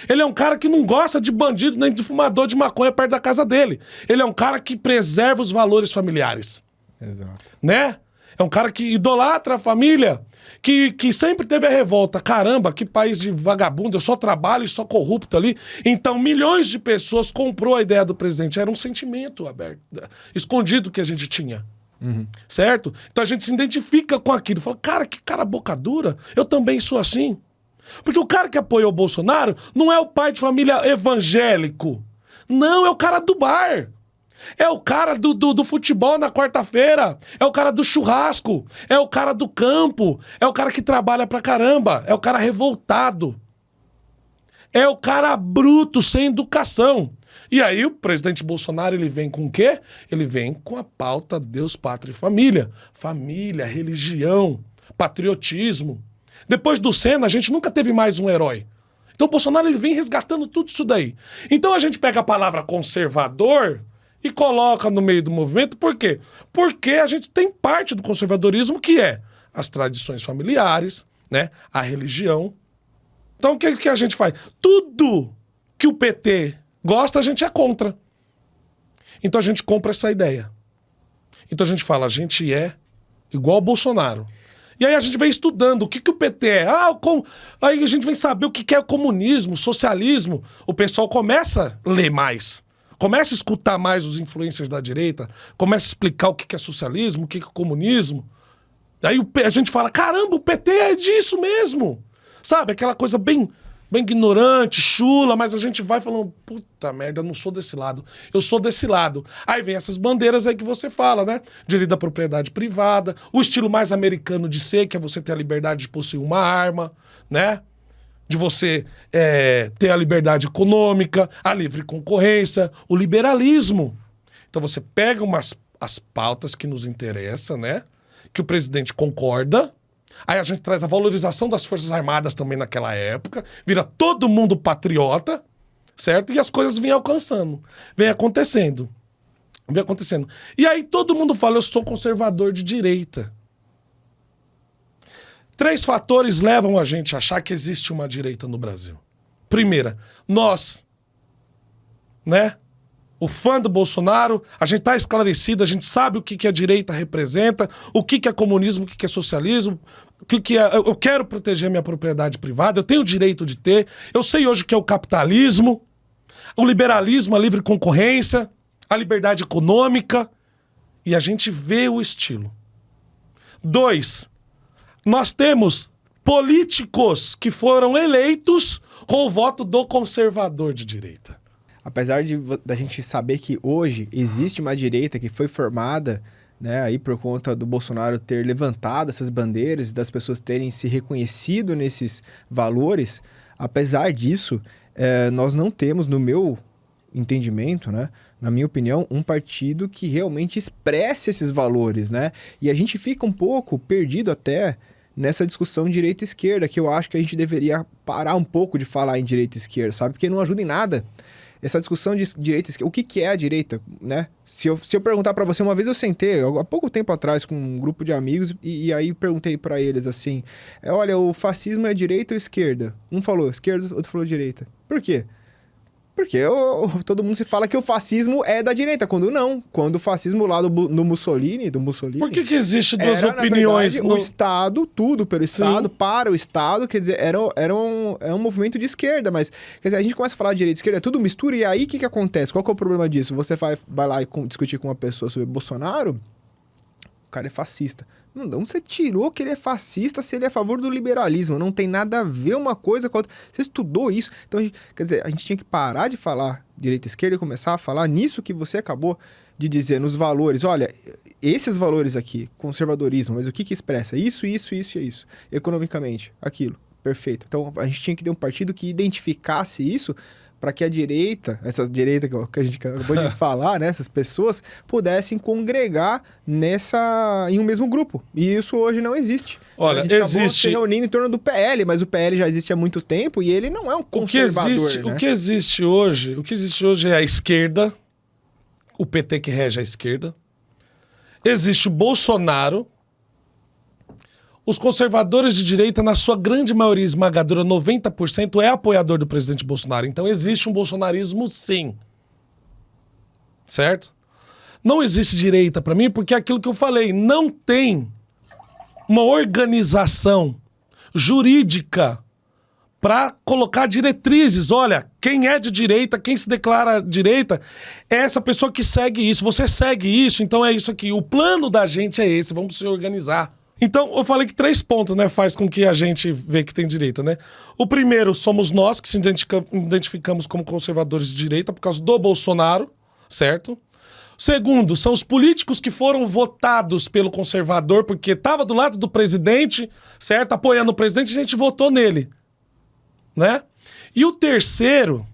Ele é um cara que não gosta de bandido nem de fumador de maconha perto da casa dele. Ele é um cara que preserva os valores familiares. Exato. Né? É um cara que idolatra a família, que sempre teve a revolta. Caramba, que país de vagabundo, eu só trabalho e só corrupto ali. Então, milhões de pessoas comprou a ideia do presidente. Era um sentimento aberto, escondido que a gente tinha. Certo? Então a gente se identifica com aquilo. Fala, cara, que cara boca dura. Eu também sou assim. Porque o cara que apoiou o Bolsonaro não é o pai de família evangélico. Não, é o cara do bar. É o cara do futebol na quarta-feira. É o cara do churrasco. É o cara do campo. É o cara que trabalha pra caramba. É o cara revoltado. É o cara bruto, sem educação. E aí o presidente Bolsonaro, ele vem com o quê? Ele vem com a pauta Deus, Pátria e Família. Família, religião, patriotismo. Depois do Senna, a gente nunca teve mais um herói. Então o Bolsonaro, ele vem resgatando tudo isso daí. Então a gente pega a palavra conservador e coloca no meio do movimento. Por quê? Porque a gente tem parte do conservadorismo que é as tradições familiares, né? A religião. Então o que a gente faz? Tudo que o PT gosta, a gente é contra. Então a gente compra essa ideia. Então a gente fala, a gente é igual ao Bolsonaro. E aí a gente vem estudando o que o PT é. Aí a gente vem saber o que é comunismo, socialismo. O pessoal começa a ler mais. Começa a escutar mais os influencers da direita. Começa a explicar o que é socialismo, o que é comunismo. Aí a gente fala, caramba, o PT é disso mesmo. Sabe, aquela coisa bem ignorante, chula, mas a gente vai falando, puta merda, eu não sou desse lado, eu sou desse lado. Aí vem essas bandeiras aí que você fala, né? Direito da propriedade privada, o estilo mais americano de ser, que é você ter a liberdade de possuir uma arma, né? De você ter a liberdade econômica, a livre concorrência, o liberalismo. Então você pega as pautas que nos interessam, né? Que o presidente concorda. Aí a gente traz a valorização das Forças Armadas também naquela época, vira todo mundo patriota, certo? E as coisas vêm alcançando, vem acontecendo. E aí todo mundo fala, eu sou conservador de direita. 3 fatores levam a gente a achar que existe uma direita no Brasil. Primeira, nós, né? O fã do Bolsonaro, a gente está esclarecido, a gente sabe o que a direita representa, o que é comunismo, o que é socialismo, o que é... Eu quero proteger minha propriedade privada, eu tenho o direito de ter, eu sei hoje o que é o capitalismo, o liberalismo, a livre concorrência, a liberdade econômica, e a gente vê o estilo. 2, nós temos políticos que foram eleitos com o voto do conservador de direita. Apesar da gente saber que hoje existe uma direita que foi formada, né, aí por conta do Bolsonaro ter levantado essas bandeiras e das pessoas terem se reconhecido nesses valores, apesar disso, nós não temos, no meu entendimento, né, na minha opinião, um partido que realmente expresse esses valores, né? E a gente fica um pouco perdido até nessa discussão direita e esquerda, que eu acho que a gente deveria parar um pouco de falar em direita e esquerda, sabe? Porque não ajuda em nada. Essa discussão de direita e esquerda, o que é a direita, né? Se eu perguntar para você, uma vez eu sentei, há pouco tempo atrás, com um grupo de amigos, e aí perguntei para eles assim, olha, o fascismo é direita ou esquerda? Um falou esquerda, outro falou direita. Por quê? Porque todo mundo se fala que o fascismo é da direita, quando não. Quando o fascismo lá do Mussolini... Por que existe duas opiniões? Na verdade, o Estado, tudo pelo Estado, para o Estado, quer dizer, era um movimento de esquerda, mas quer dizer, a gente começa a falar de direita e esquerda, é tudo mistura, e aí o que acontece? Qual que é o problema disso? Você vai lá e discutir com uma pessoa sobre Bolsonaro, o cara é fascista. Não, você tirou que ele é fascista se ele é a favor do liberalismo. Não tem nada a ver uma coisa com a outra. Você estudou isso. Então, quer dizer, a gente tinha que parar de falar direita e esquerda e começar a falar nisso que você acabou de dizer, nos valores. Olha, esses valores aqui, conservadorismo, mas o que expressa? Isso e isso. Economicamente, aquilo. Perfeito. Então, a gente tinha que ter um partido que identificasse isso para que a direita, essa direita que a gente acabou de falar, né, essas pessoas pudessem congregar em um mesmo grupo. E isso hoje não existe. Olha, a gente acabou se reunindo em torno do PL, mas o PL já existe há muito tempo e ele não é um conservador. O que existe hoje é a esquerda, o PT que rege a esquerda. Existe o Bolsonaro. Os conservadores de direita, na sua grande maioria esmagadora, 90%, é apoiador do presidente Bolsonaro. Então existe um bolsonarismo, sim. Certo? Não existe direita para mim, porque é aquilo que eu falei, não tem uma organização jurídica para colocar diretrizes. Olha, quem é de direita, quem se declara direita, é essa pessoa que segue isso. Você segue isso, então é isso aqui. O plano da gente é esse, vamos se organizar. Então, eu falei que 3 pontos, né, faz com que a gente vê que tem direita, né? O primeiro, somos nós que se identificamos como conservadores de direita por causa do Bolsonaro, certo? Segundo, são os políticos que foram votados pelo conservador porque estava do lado do presidente, certo? Apoiando o presidente, a gente votou nele, né? E o terceiro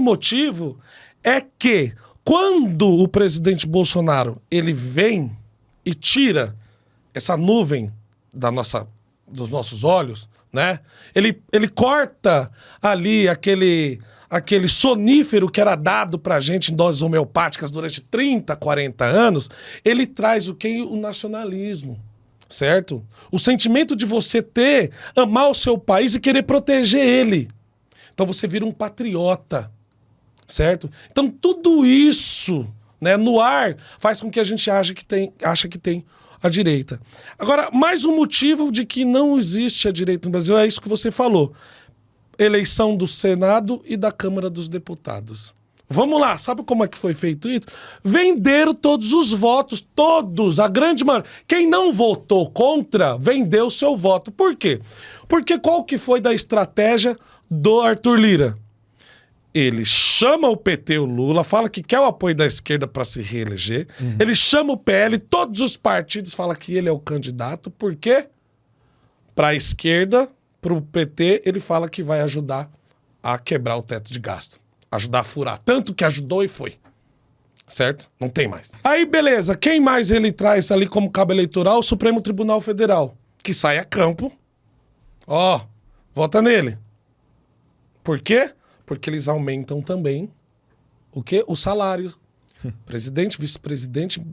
motivo é que quando o presidente Bolsonaro, ele vem e tira essa nuvem dos nossos olhos, né? Ele corta ali aquele sonífero que era dado pra gente em doses homeopáticas durante 30, 40 anos, ele traz o que? O nacionalismo, certo? O sentimento de você amar o seu país e querer proteger ele. Então você vira um patriota, certo? Então tudo isso, né, no ar faz com que a gente ache que tem a direita. Agora, mais um motivo de que não existe a direita no Brasil é isso que você falou. Eleição do Senado e da Câmara dos Deputados. Vamos lá, sabe como é que foi feito isso? Venderam todos os votos, todos, a grande maioria. Quem não votou contra, vendeu seu voto. Por quê? Porque qual que foi da estratégia do Arthur Lira? Ele chama o PT, o Lula, fala que quer o apoio da esquerda para se reeleger. Ele chama o PL, todos os partidos falam que ele é o candidato. Por quê? Para a esquerda, para o PT, ele fala que vai ajudar a quebrar o teto de gasto. Ajudar a furar. Tanto que ajudou e foi. Certo? Não tem mais. Aí, beleza. Quem mais ele traz ali como cabo eleitoral? O Supremo Tribunal Federal. Que sai a campo. Ó, vota nele. Por quê? Porque eles aumentam também o quê? O salário. Presidente, vice-presidente,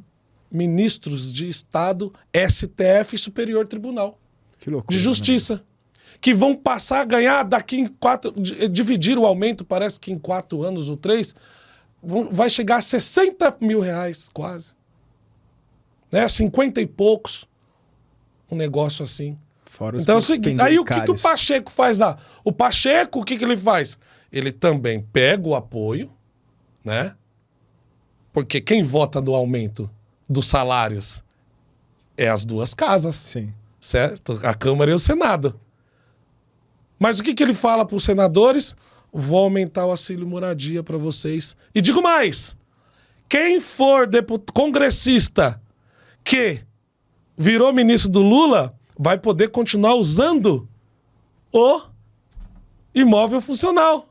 ministros de Estado, STF e Superior Tribunal. Que loucura. De Justiça. Né? Que vão passar a ganhar daqui em 4... Dividir o aumento, parece que em 4 anos ou 3, vai chegar a 60 mil reais, quase. Né? 50 e poucos. Um negócio assim. Fora os então é o seguinte, aí o que o Pacheco faz lá? O Pacheco, o que ele faz? Ele também pega o apoio, né? Porque quem vota no aumento dos salários é as duas casas. Sim. Certo? A Câmara e o Senado. Mas o que ele fala para os senadores? Vou aumentar o auxílio moradia para vocês. E digo mais, quem for congressista que virou ministro do Lula vai poder continuar usando o imóvel funcional,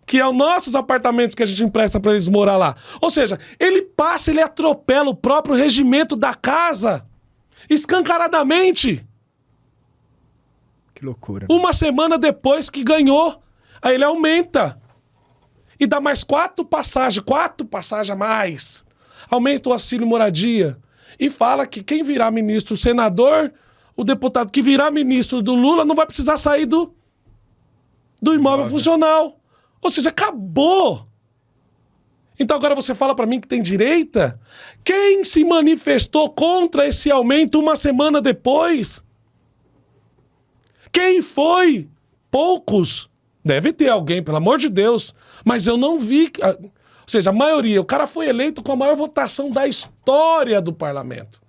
que é os nossos apartamentos que a gente empresta para eles morar lá. Ou seja, ele atropela o próprio regimento da casa, escancaradamente. Que loucura. Uma semana depois que ganhou, aí ele aumenta. E dá mais 4 passagens a mais. Aumenta o auxílio moradia. E fala que quem virar ministro, o senador, o deputado que virar ministro do Lula não vai precisar sair do imóvel funcional. Ou seja, acabou. Então agora você fala pra mim que tem direita? Quem se manifestou contra esse aumento uma semana depois? Quem foi? Poucos. Deve ter alguém, pelo amor de Deus. Mas eu não vi. Ou seja, a maioria. O cara foi eleito com a maior votação da história do parlamento.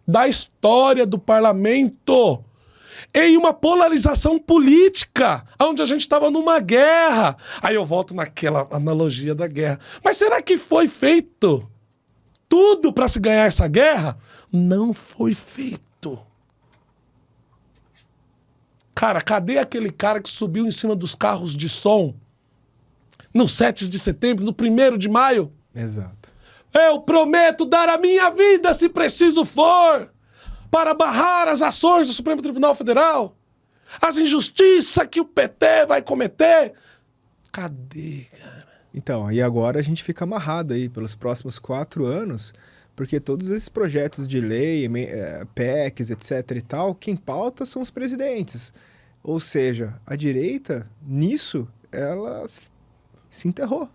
Da história do parlamento. Em uma polarização política, onde a gente estava numa guerra. Aí eu volto naquela analogia da guerra. Mas será que foi feito tudo para se ganhar essa guerra? Não foi feito. Cara, cadê aquele cara que subiu em cima dos carros de som no 7 de setembro, no 1º de maio? Exato. Eu prometo dar a minha vida, se preciso for, para barrar as ações do Supremo Tribunal Federal, as injustiças que o PT vai cometer. Cadê, cara? Então, e agora a gente fica amarrado aí pelos próximos 4 anos, porque todos esses projetos de lei, PECs, etc e tal, quem pauta são os presidentes. Ou seja, a direita, nisso, ela se enterrou.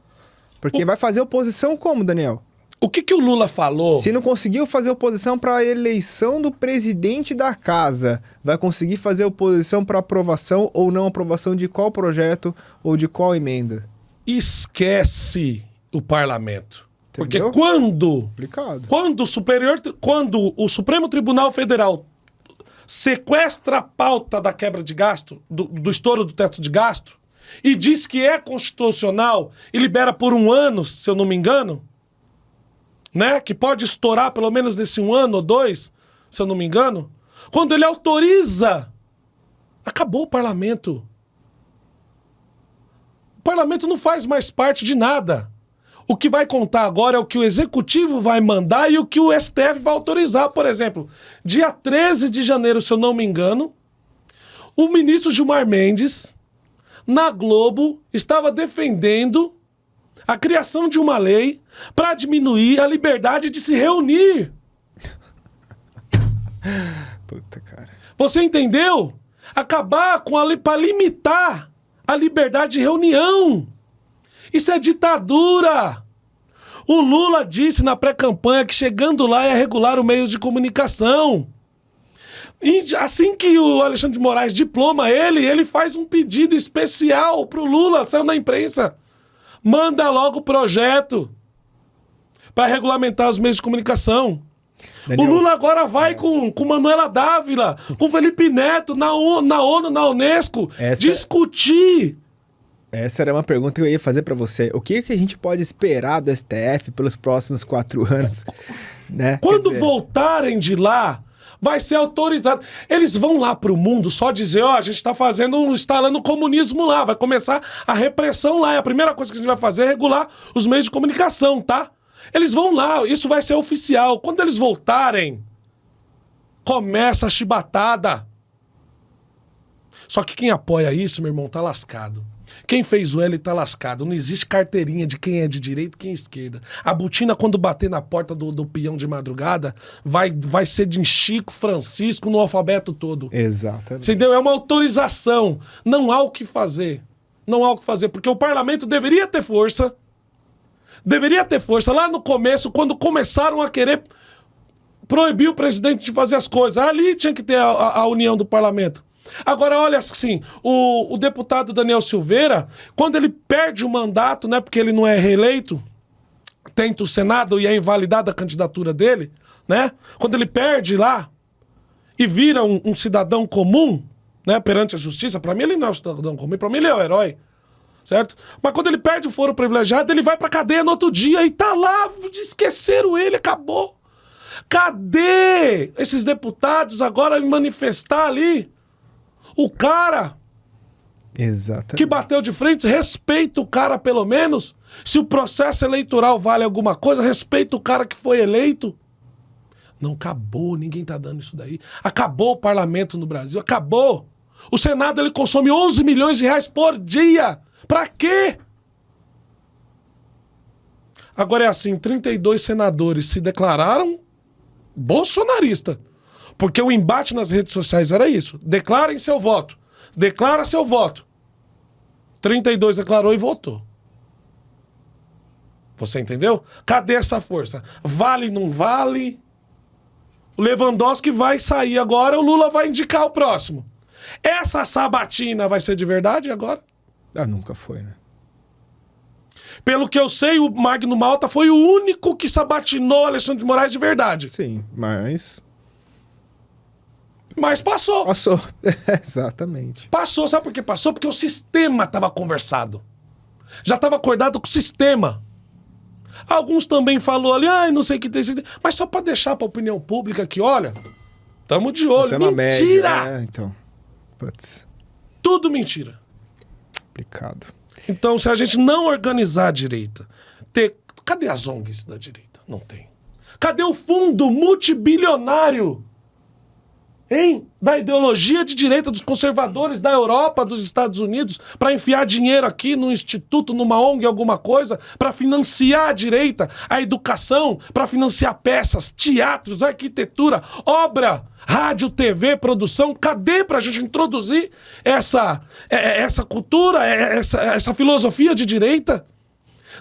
Porque vai fazer oposição como, Daniel? O que o Lula falou? Se não conseguiu fazer oposição para a eleição do presidente da casa, vai conseguir fazer oposição para aprovação ou não aprovação de qual projeto ou de qual emenda? Esquece o parlamento. Entendeu? Porque Complicado. quando o Supremo Tribunal Federal sequestra a pauta da quebra de gasto, do estouro do teto de gasto, e diz que é constitucional e libera por 1 ano, se eu não me engano, né? Que pode estourar pelo menos nesse 1 ano ou 2, se eu não me engano. Quando ele autoriza, acabou o parlamento. O parlamento não faz mais parte de nada. O que vai contar agora é o que o executivo vai mandar e o que o STF vai autorizar. Por exemplo, dia 13 de janeiro, se eu não me engano, o ministro Gilmar Mendes, na Globo, estava defendendo a criação de uma lei para diminuir a liberdade de se reunir. Puta, cara. Você entendeu? Acabar com para limitar a liberdade de reunião. Isso é ditadura. O Lula disse na pré-campanha que chegando lá ia regular os meios de comunicação. E assim que o Alexandre de Moraes diploma ele faz um pedido especial pro Lula, saiu na imprensa. Manda logo o projeto para regulamentar os meios de comunicação. Daniel, o Lula agora vai com Manuela Dávila, com Felipe Neto, na ONU, na Unesco, discutir. Essa era uma pergunta que eu ia fazer para você. O que a gente pode esperar do STF pelos próximos 4 anos? Né? Quando voltarem de lá, vai ser autorizado. Eles vão lá pro mundo só dizer, a gente tá instalando o comunismo lá, vai começar a repressão lá. E a primeira coisa que a gente vai fazer é regular os meios de comunicação, tá? Eles vão lá, isso vai ser oficial. Quando eles voltarem, começa a chibatada. Só que quem apoia isso, meu irmão, tá lascado. Quem fez o L tá lascado. Não existe carteirinha de quem é de direita e quem é esquerda. A botina, quando bater na porta do peão de madrugada, vai ser de Chico, Francisco, no alfabeto todo. Exatamente. Entendeu? É uma autorização. Não há o que fazer. Não há o que fazer, porque o parlamento deveria ter força. Deveria ter força. Lá no começo, quando começaram a querer proibir o presidente de fazer as coisas, ali tinha que ter a união do parlamento. Agora, olha assim, o deputado Daniel Silveira, quando ele perde o mandato, né, porque ele não é reeleito, tenta o Senado e é invalidada a candidatura dele, né? Quando ele perde lá e vira um cidadão comum, né, perante a justiça, pra mim ele não é um cidadão comum, pra mim ele é o herói, certo? Mas quando ele perde o foro privilegiado, ele vai pra cadeia no outro dia e tá lá, esqueceram ele, acabou. Cadê esses deputados agora me manifestar ali? O cara Exatamente. que bateu de frente, respeita o cara pelo menos. Se o processo eleitoral vale alguma coisa, respeita o cara que foi eleito. Não, acabou, ninguém tá dando isso daí. Acabou o parlamento no Brasil, acabou. O Senado, ele consome 11 milhões de reais por dia. Pra quê? Agora é assim, 32 senadores se declararam bolsonarista. Porque o embate nas redes sociais era isso. Declarem seu voto. Declara seu voto. 32 declarou e votou. Você entendeu? Cadê essa força? Vale, não vale? O Lewandowski vai sair agora, o Lula vai indicar o próximo. Essa sabatina vai ser de verdade agora? Ah, nunca foi, né? Pelo que eu sei, o Magno Malta foi o único que sabatinou Alexandre de Moraes de verdade. Sim, mas passou. Passou, exatamente. Passou, sabe por que passou? Porque o sistema estava conversado. Já estava acordado com o sistema. Alguns também falou ali, não sei o que tem. Mas só para deixar para a opinião pública que, olha, tamo de olho. Isso é uma Mentira! média, então. Putz. Tudo mentira. Complicado. Então, se a gente não organizar a direita, cadê as ONGs da direita? Não tem. Cadê o fundo multibilionário? Hein? Da ideologia de direita dos conservadores da Europa, dos Estados Unidos, para enfiar dinheiro aqui no instituto, numa ONG, alguma coisa, para financiar a direita, a educação, para financiar peças, teatros, arquitetura, obra, rádio, TV, produção. Cadê pra gente introduzir essa cultura, essa filosofia de direita?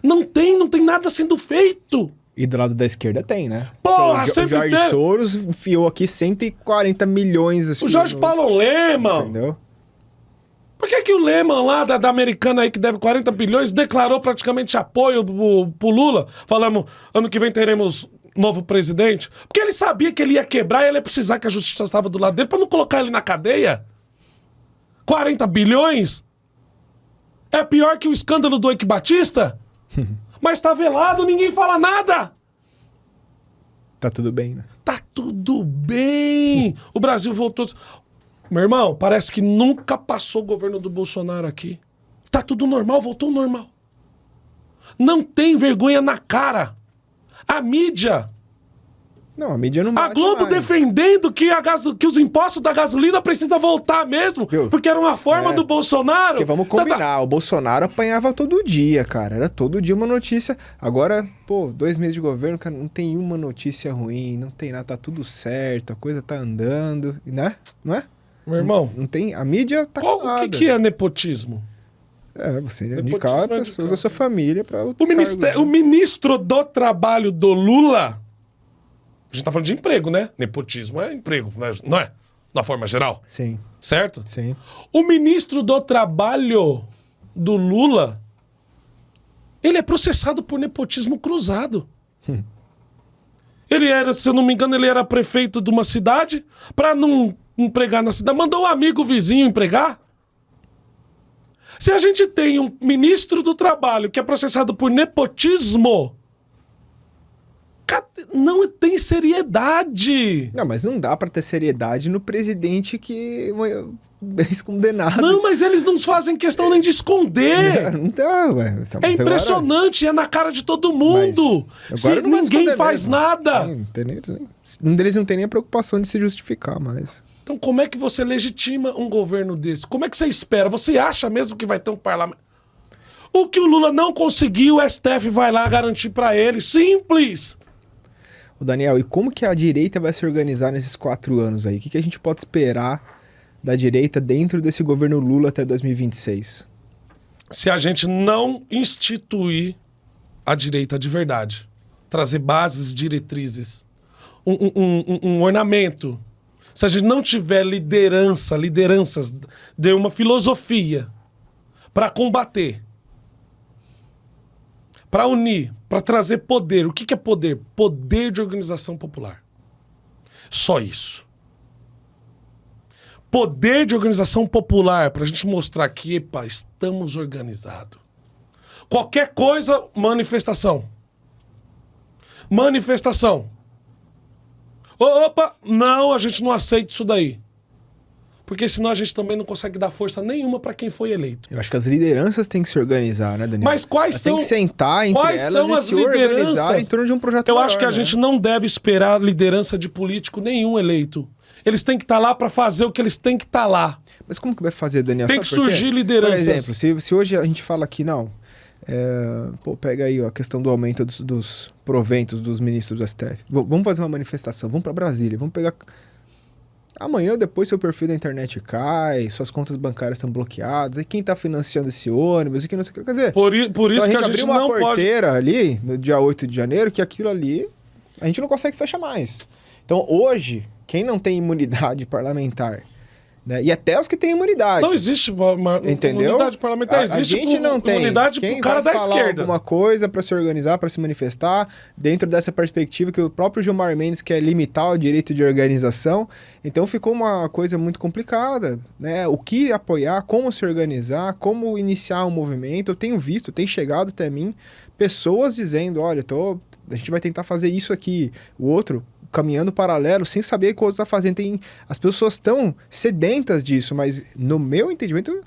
Não tem nada sendo feito. E do lado da esquerda tem, né? Porra, o sempre Jorge teve. Soros enfiou aqui 140 milhões. Assim, O Jorge Paulo Lemann. Entendeu? Por que o Lemann lá da Americana aí, que deve 40 bilhões, declarou praticamente apoio pro Lula? Falamos, ano que vem teremos novo presidente. Porque ele sabia que ele ia quebrar e ele ia precisar que a justiça estava do lado dele pra não colocar ele na cadeia. 40 bilhões? É pior que o escândalo do Eike Batista? Mas tá velado, ninguém fala nada. Tá tudo bem, né? Tá tudo bem. O Brasil voltou... Meu irmão, parece que nunca passou o governo do Bolsonaro aqui. Tá tudo normal, voltou ao normal. Não tem vergonha na cara. A mídia... Não, a mídia não A bate Globo mais. defendendo que os impostos da gasolina precisam voltar mesmo, Viu? porque era uma forma do Bolsonaro. Porque vamos combinar, o Bolsonaro apanhava todo dia, cara. Era todo dia uma notícia. Agora, 2 meses de governo, cara, não tem uma notícia ruim, não tem nada, tá tudo certo, a coisa tá andando, né? Não é? Meu irmão, Não tem, a mídia tá o calada. que é nepotismo? Você Nepotismo indicar é pessoas indicar, da sua sim. família pra outro O ministro do Trabalho do Lula... A gente tá falando de emprego, né? Nepotismo é emprego, não é? Na forma geral. Sim, Certo? sim. O ministro do Trabalho do Lula, ele é processado por nepotismo cruzado. Ele era, se eu não me engano, ele era prefeito de uma cidade, pra não empregar na cidade, mandou um amigo vizinho empregar. Se a gente tem um ministro do Trabalho que é processado por nepotismo, não tem seriedade. Não, mas não dá pra ter seriedade no presidente que é ex-condenado. Não, mas eles não fazem questão nem de esconder. Não dá, ué. Então, É mas impressionante, é na cara de todo mundo. Mas Se agora não vai ninguém esconder faz mesmo. nada. Não tem nem- Um deles não tem nem a preocupação de se justificar mais. Então como é que você legitima um governo desse? Como é que você espera? Você acha mesmo que vai ter um parlamento? O que o Lula não conseguiu, o STF vai lá garantir pra ele. Simples. Ô Daniel, e como que a direita vai se organizar nesses 4 anos aí? O que a gente pode esperar da direita dentro desse governo Lula até 2026? Se a gente não instituir a direita de verdade, trazer bases, diretrizes, um ornamento, se a gente não tiver lideranças, de uma filosofia para combater, para unir, para trazer poder. O que é poder? Poder de organização popular. Só isso. Poder de organização popular, para a gente mostrar que, epa, estamos organizados. Qualquer coisa, manifestação. Manifestação. Opa, não, a gente não aceita isso daí. Porque senão a gente também não consegue dar força nenhuma para quem foi eleito. Eu acho que as lideranças têm que se organizar, né, Daniel? Mas quais Elas são... têm que sentar entre quais elas são e as se organizar lideranças? em torno de um projeto Eu maior, acho que a né? gente não deve esperar liderança de político nenhum eleito. Eles têm que estar lá para fazer o que eles têm que estar lá. Mas como que vai fazer, Daniel? Tem Sabe que por quê? surgir lideranças. Por exemplo, se hoje a gente fala aqui, não... pega aí ó, a questão do aumento dos proventos dos ministros do STF. Vamos fazer uma manifestação, vamos para Brasília, vamos pegar... Amanhã ou depois seu perfil da internet cai, suas contas bancárias estão bloqueadas, e quem tá financiando esse ônibus, e quem não sei o que. Quer dizer, Por isso então que a gente abriu uma não pode... porteira ali, no dia 8 de janeiro, que aquilo ali a gente não consegue fechar mais. Então hoje, quem não tem imunidade parlamentar, né, e até os que têm imunidade... Não existe uma Entendeu? imunidade parlamentar. A existe gente não tem. imunidade Quem pro cara vai da falar esquerda. alguma coisa para se organizar, para se manifestar, dentro dessa perspectiva que o próprio Gilmar Mendes quer limitar o direito de organização. Então ficou uma coisa muito complicada, né? O que apoiar, como se organizar, como iniciar um movimento. Eu tenho visto, tem chegado até mim pessoas dizendo, olha, a gente vai tentar fazer isso aqui, o outro caminhando paralelo, sem saber o que o outro está fazendo. As pessoas estão sedentas disso, mas no meu entendimento,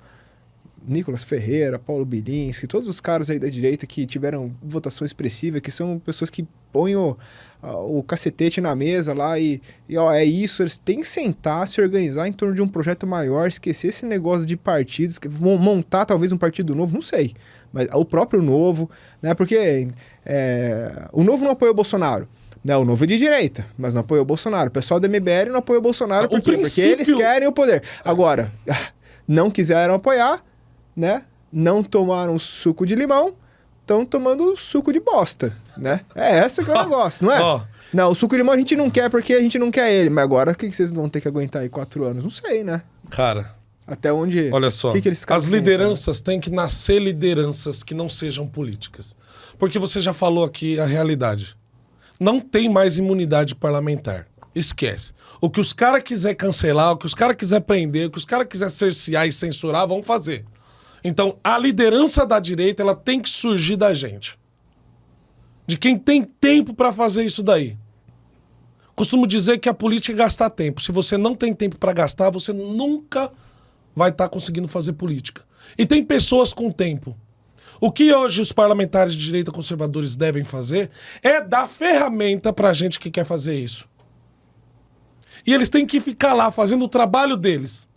Nicolas Ferreira, Paulo Bilinski, todos os caras aí da direita que tiveram votação expressiva, que são pessoas que põem o cacetete na mesa lá e ó, é isso, eles têm que sentar, se organizar em torno de um projeto maior, esquecer esse negócio de partidos, que vão montar talvez um partido novo, não sei, mas o próprio Novo, né, porque o Novo não apoia o Bolsonaro. Não, o Novo é de direita, mas não apoia o Bolsonaro. O pessoal do MBL não apoia o Bolsonaro, por quê? Porque eles querem o poder. Agora, não quiseram apoiar, né? Não tomaram suco de limão, estão tomando suco de bosta. Né? É essa que é o negócio, não é? Ó. Não, o suco de limão a gente não quer porque a gente não quer ele. Mas agora, o que vocês vão ter que aguentar aí 4 anos? Não sei, né? Cara, Até onde... olha só. O que eles As pensam, lideranças têm que nascer lideranças que não sejam políticas. Porque você já falou aqui a realidade. Não tem mais imunidade parlamentar. Esquece. O que os caras quiser cancelar, o que os caras quiser prender, o que os caras quiser cercear e censurar, vão fazer. Então, a liderança da direita, ela tem que surgir da gente. De quem tem tempo para fazer isso daí. Costumo dizer que a política é gastar tempo. Se você não tem tempo para gastar, você nunca vai estar conseguindo fazer política. E tem pessoas com tempo. O que hoje os parlamentares de direita conservadores devem fazer é dar ferramenta para a gente que quer fazer isso. E eles têm que ficar lá fazendo o trabalho deles.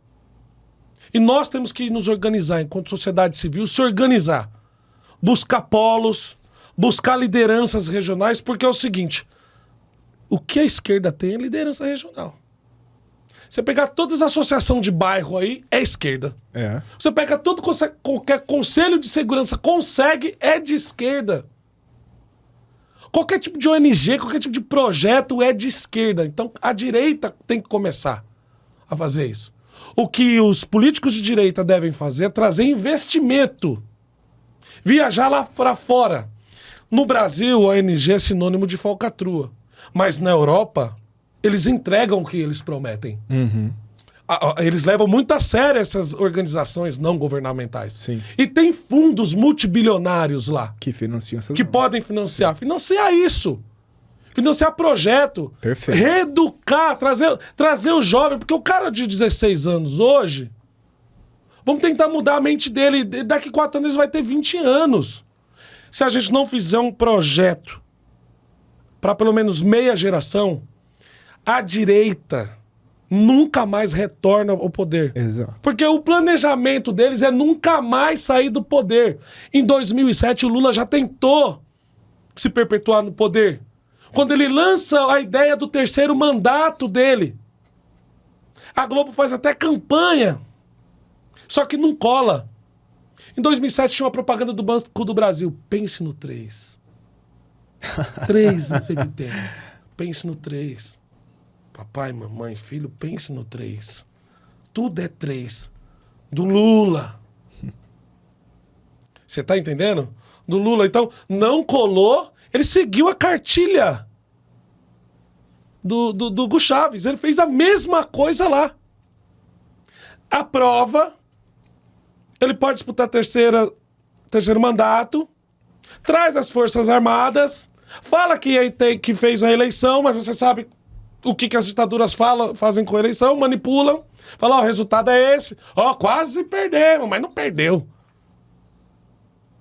E nós temos que nos organizar enquanto sociedade civil, se organizar. Buscar polos, buscar lideranças regionais, porque é o seguinte, o que a esquerda tem é liderança regional. Você pegar todas as associações de bairro aí, é esquerda. É. Você pega qualquer conselho de segurança, consegue, é de esquerda. Qualquer tipo de ONG, qualquer tipo de projeto é de esquerda. Então a direita tem que começar a fazer isso. O que os políticos de direita devem fazer é trazer investimento. Viajar lá para fora. No Brasil, a ONG é sinônimo de falcatrua. Mas na Europa, eles entregam o que eles prometem. Uhum. Eles levam muito a sério essas organizações não governamentais. Sim. E tem fundos multibilionários lá. Que financiam essas Que obras. podem financiar. Financiar isso. Financiar projeto. Perfeito. Reeducar, trazer o jovem. Porque o cara de 16 anos hoje, vamos tentar mudar a mente dele. Daqui 4 anos ele vai ter 20 anos. Se a gente não fizer um projeto para pelo menos meia geração, a direita nunca mais retorna ao poder. Exato. Porque o planejamento deles é nunca mais sair do poder. Em 2007, o Lula já tentou se perpetuar no poder. Quando ele lança a ideia do 3º mandato dele. A Globo faz até campanha. Só que não cola. Em 2007 tinha uma propaganda do Banco do Brasil. Pense no 3. 3, não sei o que tem. Pense no 3. Papai, mamãe, filho, pense no 3. Tudo é 3. Do Lula. Você tá entendendo? Do Lula. Então, não colou. Ele seguiu a cartilha do Hugo Chávez. Ele fez a mesma coisa lá. A prova, ele pode disputar terceiro mandato, traz as Forças Armadas, fala que fez a eleição, mas você sabe o que as ditaduras fazem com a eleição, manipulam, falam, ó, o resultado é esse. Ó, quase perdemos, mas não perdeu.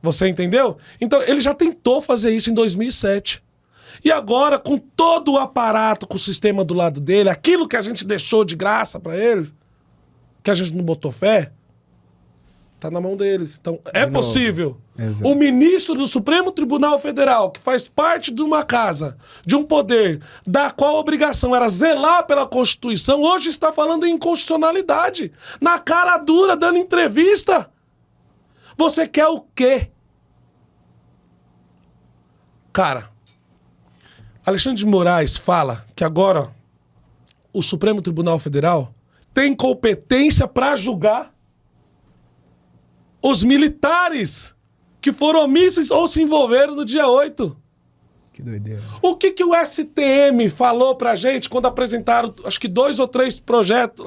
Você entendeu? Então, ele já tentou fazer isso em 2007. E agora, com todo o aparato, com o sistema do lado dele, aquilo que a gente deixou de graça para eles, que a gente não botou fé, tá na mão deles. Então, é possível. Exato. O ministro do Supremo Tribunal Federal, que faz parte de uma casa, de um poder, da qual a obrigação era zelar pela Constituição, hoje está falando em inconstitucionalidade. Na cara dura, dando entrevista. Você quer o quê? Cara, Alexandre de Moraes fala que agora o Supremo Tribunal Federal tem competência para julgar os militares que foram omissos ou se envolveram no dia 8. Que doideira. O que o STM falou pra gente quando apresentaram, acho que 2 ou 3 projetos,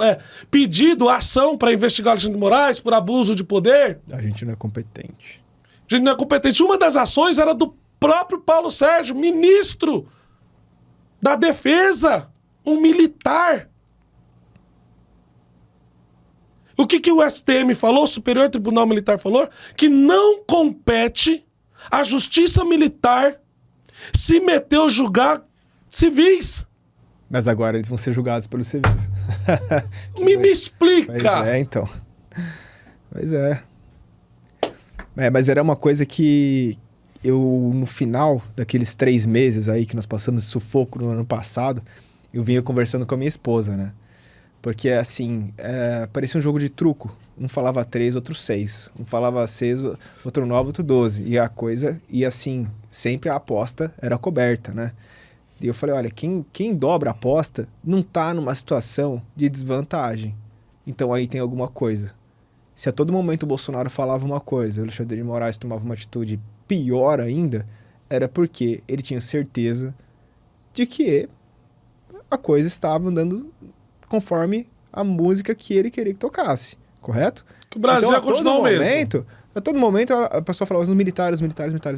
pedido, ação para investigar Alexandre de Moraes por abuso de poder? A gente não é competente. A gente não é competente. Uma das ações era do próprio Paulo Sérgio, ministro da Defesa, um militar. O que o STM falou, o Superior Tribunal Militar falou? Que não compete à Justiça Militar se meteu a julgar civis. Mas agora eles vão ser julgados pelos civis. Me explica. Pois é, então. Pois é. Mas era uma coisa que eu, no final daqueles 3 meses aí que nós passamos de sufoco no ano passado, eu vinha conversando com a minha esposa, né? Porque, assim, parecia um jogo de truco. Um falava 3, outro 6. Um falava 6, outro 9, outro 12. E a coisa... E, assim, sempre a aposta era coberta, né? E eu falei, olha, quem dobra a aposta não tá numa situação de desvantagem. Então aí tem alguma coisa. Se a todo momento o Bolsonaro falava uma coisa, o Alexandre de Moraes tomava uma atitude pior ainda, era porque ele tinha certeza de que a coisa estava andando conforme a música que ele queria que tocasse, correto? Que o Brasil então, ia continuar o mesmo. A todo momento a pessoa falava os militares,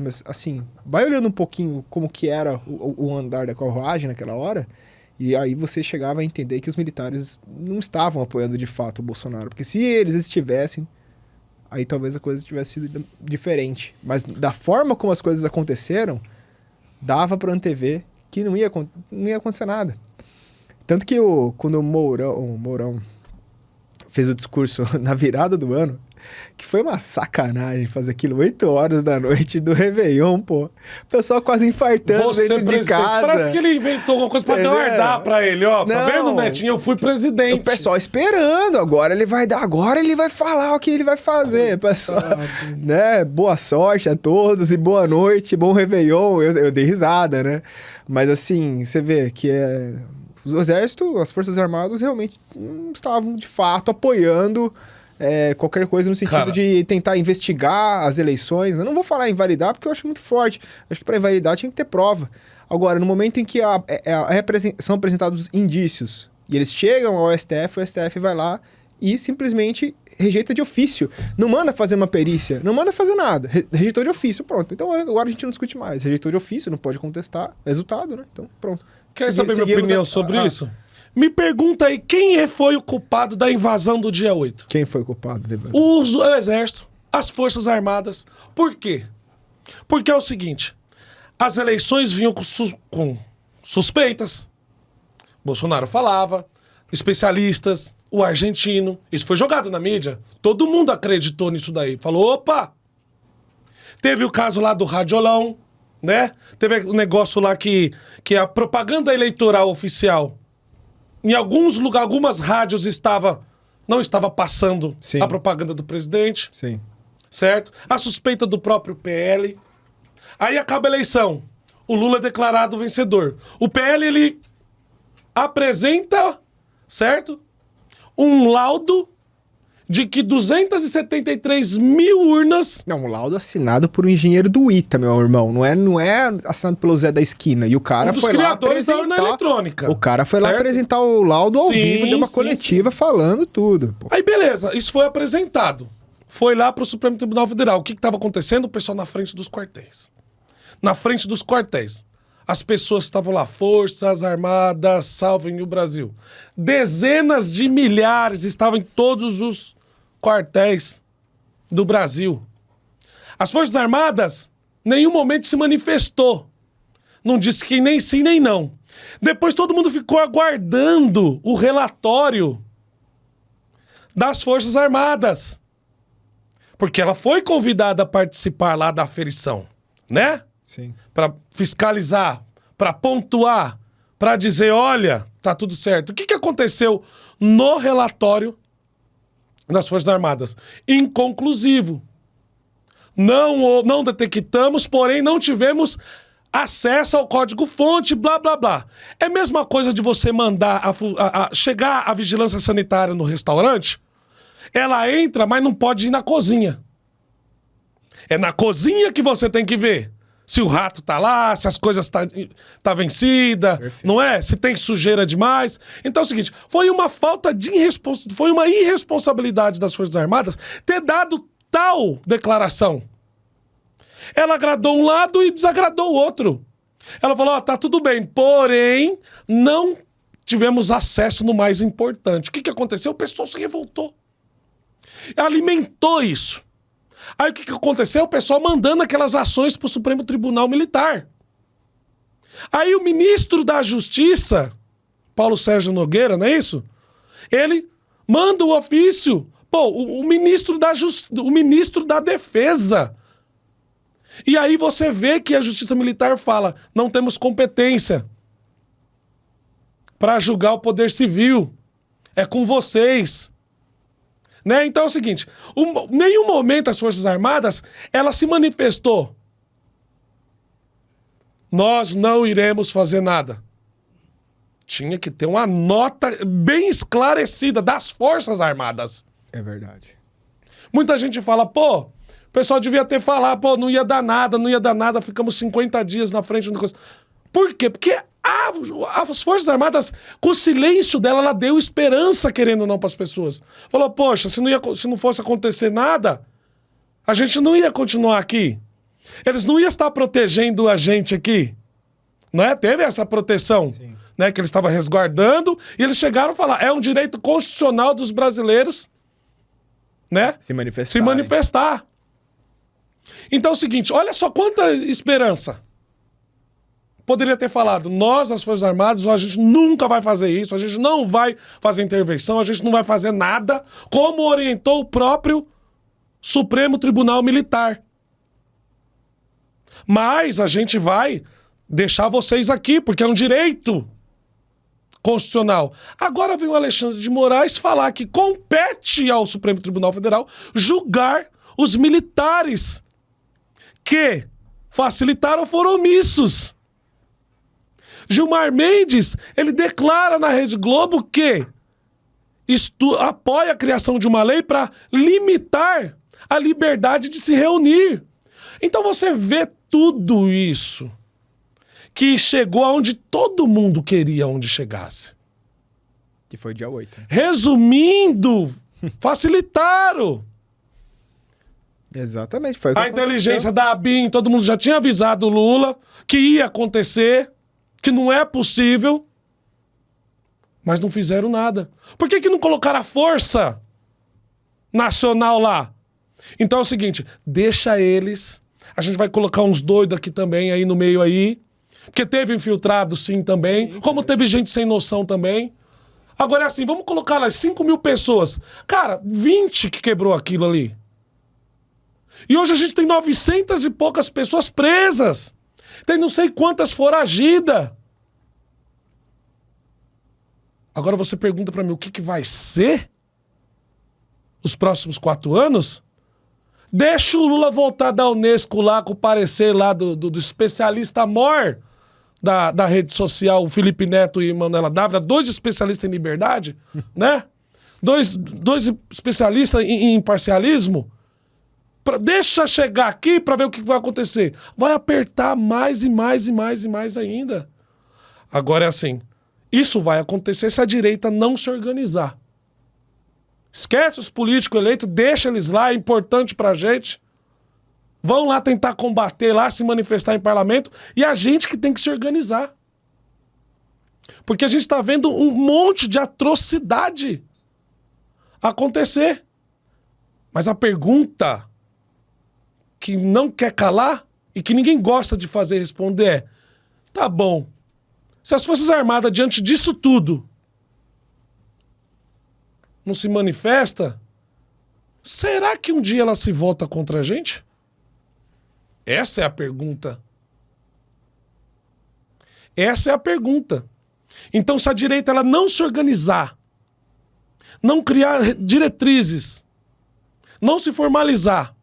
mas assim, vai olhando um pouquinho como que era o andar da carruagem naquela hora, e aí você chegava a entender que os militares não estavam apoiando de fato o Bolsonaro, porque se eles estivessem, aí talvez a coisa tivesse sido diferente. Mas da forma como as coisas aconteceram, dava para antever que não ia acontecer nada. Tanto que quando o Mourão fez o discurso na virada do ano, que foi uma sacanagem fazer aquilo 8 horas da noite do Réveillon, pô. O pessoal quase infartando dentro de casa. Parece que ele inventou alguma coisa pra guardar pra ele, ó. Tá vendo, Netinho? Eu fui presidente. O pessoal esperando, agora ele vai falar o que ele vai fazer. Pessoal, né? Boa sorte a todos e boa noite, bom Réveillon. Eu dei risada, né? Mas assim, você vê que o exército, as Forças Armadas realmente não estavam, de fato, apoiando qualquer coisa no sentido de tentar investigar as eleições. Eu não vou falar invalidar porque eu acho muito forte. Acho que para invalidar tinha que ter prova. Agora, no momento em que são apresentados indícios e eles chegam ao STF, o STF vai lá e simplesmente rejeita de ofício. Não manda fazer uma perícia, não manda fazer nada. Rejeitou de ofício, pronto. Então agora a gente não discute mais. Rejeitou de ofício, não pode contestar. Resultado, né? Então, pronto. Quer saber minha opinião sobre isso? Me pergunta aí, quem foi o culpado da invasão do dia 8? Quem foi o culpado da invasão? O Exército, as Forças Armadas. Por quê? Porque é o seguinte, as eleições vinham com suspeitas. Bolsonaro falava, especialistas, o argentino. Isso foi jogado na mídia. Todo mundo acreditou nisso daí. Falou, opa! Teve o caso lá do Radiolão, né? Teve um negócio lá que a propaganda eleitoral oficial, em alguns lugares, algumas rádios não estava passando a propaganda do presidente. Sim. Certo? A suspeita do próprio PL. Aí acaba a eleição. O Lula é declarado vencedor. O PL, ele apresenta, certo? Um laudo de que 273 mil urnas... Não, um laudo assinado por um engenheiro do ITA, meu irmão. Não é assinado pelo Zé da Esquina. E o cara foi lá apresentar... da urna eletrônica. O cara foi lá apresentar o laudo ao vivo, deu uma coletiva falando tudo. Pô. Aí beleza, isso foi apresentado. Foi lá pro Supremo Tribunal Federal. O que estava acontecendo? O pessoal na frente dos quartéis. Na frente dos quartéis. As pessoas estavam lá, Forças Armadas, salvem o Brasil. Dezenas de milhares estavam em todos os quartéis do Brasil. As Forças Armadas, em nenhum momento se manifestou. Não disse que nem sim nem não. Depois todo mundo ficou aguardando o relatório das Forças Armadas. Porque ela foi convidada a participar lá da aferição, né? Sim. Para fiscalizar, para pontuar, para dizer, olha, tá tudo certo. O que aconteceu no relatório das Forças Armadas? Inconclusivo. Não detectamos, porém não tivemos acesso ao código-fonte, blá, blá, blá. É a mesma coisa de você mandar chegar a vigilância sanitária no restaurante, ela entra, mas não pode ir na cozinha. É na cozinha que você tem que ver se o rato tá lá, se as coisas tá vencida, perfeito, não é? Se tem sujeira demais. Então é o seguinte, foi uma foi uma irresponsabilidade das Forças Armadas ter dado tal declaração. Ela agradou um lado e desagradou o outro. Ela falou, tá tudo bem, porém, não tivemos acesso no mais importante. O que aconteceu? O pessoal se revoltou. Alimentou isso. Aí o que aconteceu? O pessoal mandando aquelas ações pro Supremo Tribunal Militar. Aí o ministro da Justiça, Paulo Sérgio Nogueira, não é isso? Ele manda o ofício. Pô, o ministro da Defesa. E aí você vê que a Justiça Militar fala, não temos competência para julgar o Poder Civil. É com vocês. Né? Então é o seguinte, nenhum momento as Forças Armadas, ela se manifestou. Nós não iremos fazer nada. Tinha que ter uma nota bem esclarecida das Forças Armadas. É verdade. Muita gente fala, pô, o pessoal devia ter falado, pô, não ia dar nada, ficamos 50 dias na frente da coisa. Por quê? Porque as Forças Armadas, com o silêncio dela, ela deu esperança, querendo ou não, para as pessoas. Falou, poxa, se não fosse acontecer nada, a gente não ia continuar aqui. Eles não iam estar protegendo a gente aqui. Não é? Teve essa proteção, né, que eles estavam resguardando, e eles chegaram a falar, é um direito constitucional dos brasileiros, né? Se manifestar. Se manifestar. Então é o seguinte, olha só quanta esperança. Poderia ter falado, nós, as Forças Armadas, a gente nunca vai fazer isso, a gente não vai fazer intervenção, a gente não vai fazer nada, como orientou o próprio Supremo Tribunal Militar. Mas a gente vai deixar vocês aqui, porque é um direito constitucional. Agora vem o Alexandre de Moraes falar que compete ao Supremo Tribunal Federal julgar os militares que facilitaram ou foram omissos. Gilmar Mendes, ele declara na Rede Globo que apoia a criação de uma lei para limitar a liberdade de se reunir. Então você vê tudo isso que chegou aonde todo mundo queria onde chegasse. Que foi dia 8. Resumindo, facilitaram. Exatamente. Foi o que A inteligência aconteceu. da ABIN, todo mundo já tinha avisado o Lula que ia acontecer, que não é possível, mas não fizeram nada. Por que não colocaram a Força Nacional lá? Então é o seguinte, deixa eles, a gente vai colocar uns doidos aqui também, aí no meio aí, porque teve infiltrado sim também, como teve gente sem noção também. Agora é assim, vamos colocar lá 5.000 pessoas. Cara, 20 que quebrou aquilo ali. E hoje a gente tem 900 e poucas pessoas presas. Tem não sei quantas foragidas. Agora você pergunta pra mim o que vai ser os próximos 4 anos? Deixa o Lula voltar da Unesco lá com o parecer lá do especialista mor da rede social, o Felipe Neto e Manuela Dávila, 2 especialistas em liberdade, né? Dois especialistas em imparcialismo. Deixa chegar aqui para ver o que vai acontecer. Vai apertar mais e mais e mais e mais ainda. Agora é assim, isso vai acontecer se a direita não se organizar. Esquece os políticos eleitos, deixa eles lá, é importante pra gente. Vão lá tentar combater, lá se manifestar em parlamento, e a gente que tem que se organizar. Porque a gente tá vendo um monte de atrocidade acontecer. Mas a pergunta que não quer calar e que ninguém gosta de fazer responder é: tá bom, se as Forças Armadas, diante disso tudo, não se manifesta, será que um dia ela se volta contra a gente? Essa é a pergunta. Essa é a pergunta. Então, se a direita ela não se organizar, não criar diretrizes, não se formalizar,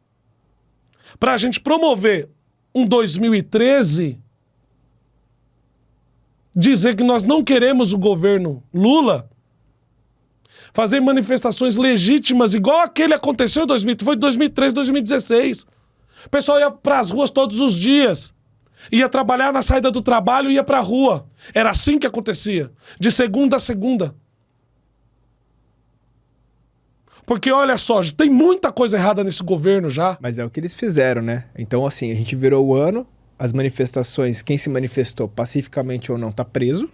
para a gente promover um 2013, dizer que nós não queremos o governo Lula, fazer manifestações legítimas, igual aquele aconteceu em 2013, foi 2013, 2016. O pessoal ia para as ruas todos os dias. Ia trabalhar na saída do trabalho e ia para a rua. Era assim que acontecia. De segunda a segunda. Porque olha só, tem muita coisa errada nesse governo já. Mas é o que eles fizeram, né? Então, assim, a gente virou o ano, as manifestações, quem se manifestou pacificamente ou não tá preso,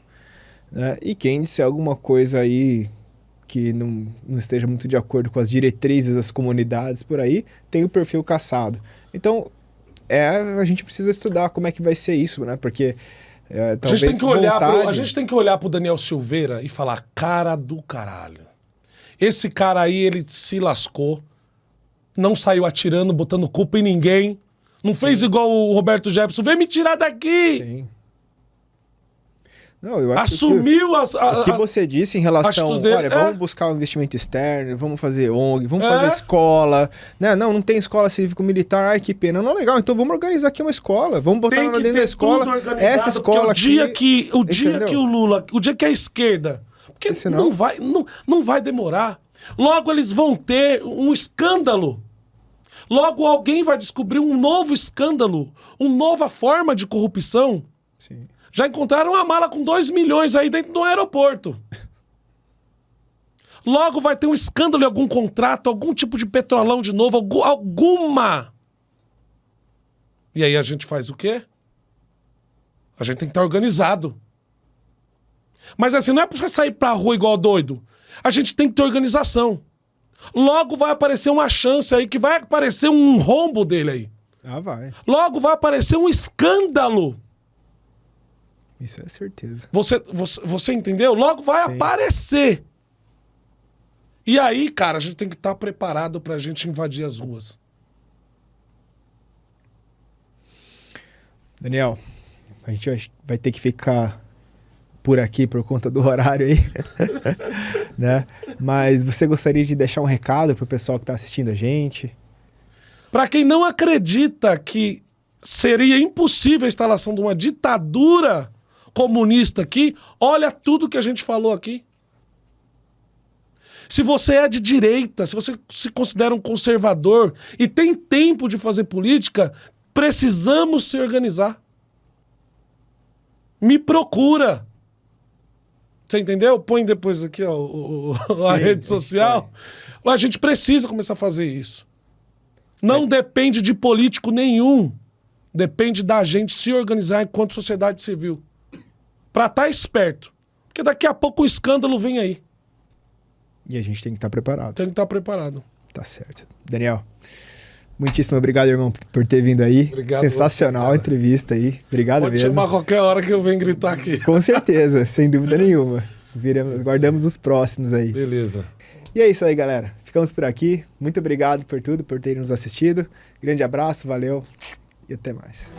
né? E quem disser alguma coisa aí que não esteja muito de acordo com as diretrizes das comunidades por aí, tem o perfil caçado. Então, a gente precisa estudar como é que vai ser isso, né? Porque talvez a gente tem que olhar pro Daniel Silveira e falar, cara do caralho. Esse cara aí, ele se lascou, não saiu atirando, botando culpa em ninguém, não fez igual o Roberto Jefferson, vem me tirar daqui! Sim. Não, eu acho Assumiu o que você disse em relação, atitude dele, olha, vamos buscar um investimento externo, vamos fazer ONG, vamos fazer escola, né? Não tem escola cívico-militar, ai que pena. Não, legal, então vamos organizar aqui uma escola, vamos botar lá dentro da escola, essa escola aqui. O dia que o Lula, o dia que a esquerda, porque não vai demorar, logo eles vão ter um escândalo. Logo alguém vai descobrir um novo escândalo, uma nova forma de corrupção. Sim. Já encontraram uma mala com 2 milhões aí dentro do aeroporto. Logo vai ter um escândalo em algum contrato, algum tipo de petrolão de novo, alguma. E aí a gente faz o quê? A gente tem que estar organizado. Mas assim, não é pra sair pra rua igual doido. A gente tem que ter organização. Logo vai aparecer uma chance aí, que vai aparecer um rombo dele aí. Ah, vai. Logo vai aparecer um escândalo. Isso é certeza. Você entendeu? Logo vai aparecer. E aí, cara, a gente tem que estar preparado pra gente invadir as ruas. Daniel, a gente vai ter que ficar por aqui por conta do horário aí, né? Mas você gostaria de deixar um recado pro pessoal que tá assistindo a gente? Pra quem não acredita que seria impossível a instalação de uma ditadura comunista aqui, olha tudo que a gente falou aqui. Se você é de direita, se você se considera um conservador e tem tempo de fazer política, precisamos se organizar. Me procura. Você entendeu? Põe depois aqui ó, a rede social. A gente precisa começar a fazer isso. Não depende de político nenhum. Depende da gente se organizar enquanto sociedade civil. Pra estar esperto. Porque daqui a pouco o escândalo vem aí. E a gente tem que estar preparado. Tem que estar preparado. Tá certo. Daniel, muitíssimo obrigado, irmão, por ter vindo aí. Obrigado. Sensacional a entrevista aí. Obrigado Pode mesmo. chamar qualquer hora que eu venho gritar aqui. Com certeza, sem dúvida nenhuma. Guardamos os próximos aí. Beleza. E é isso aí, galera. Ficamos por aqui. Muito obrigado por tudo, por terem nos assistido. Grande abraço, valeu e até mais.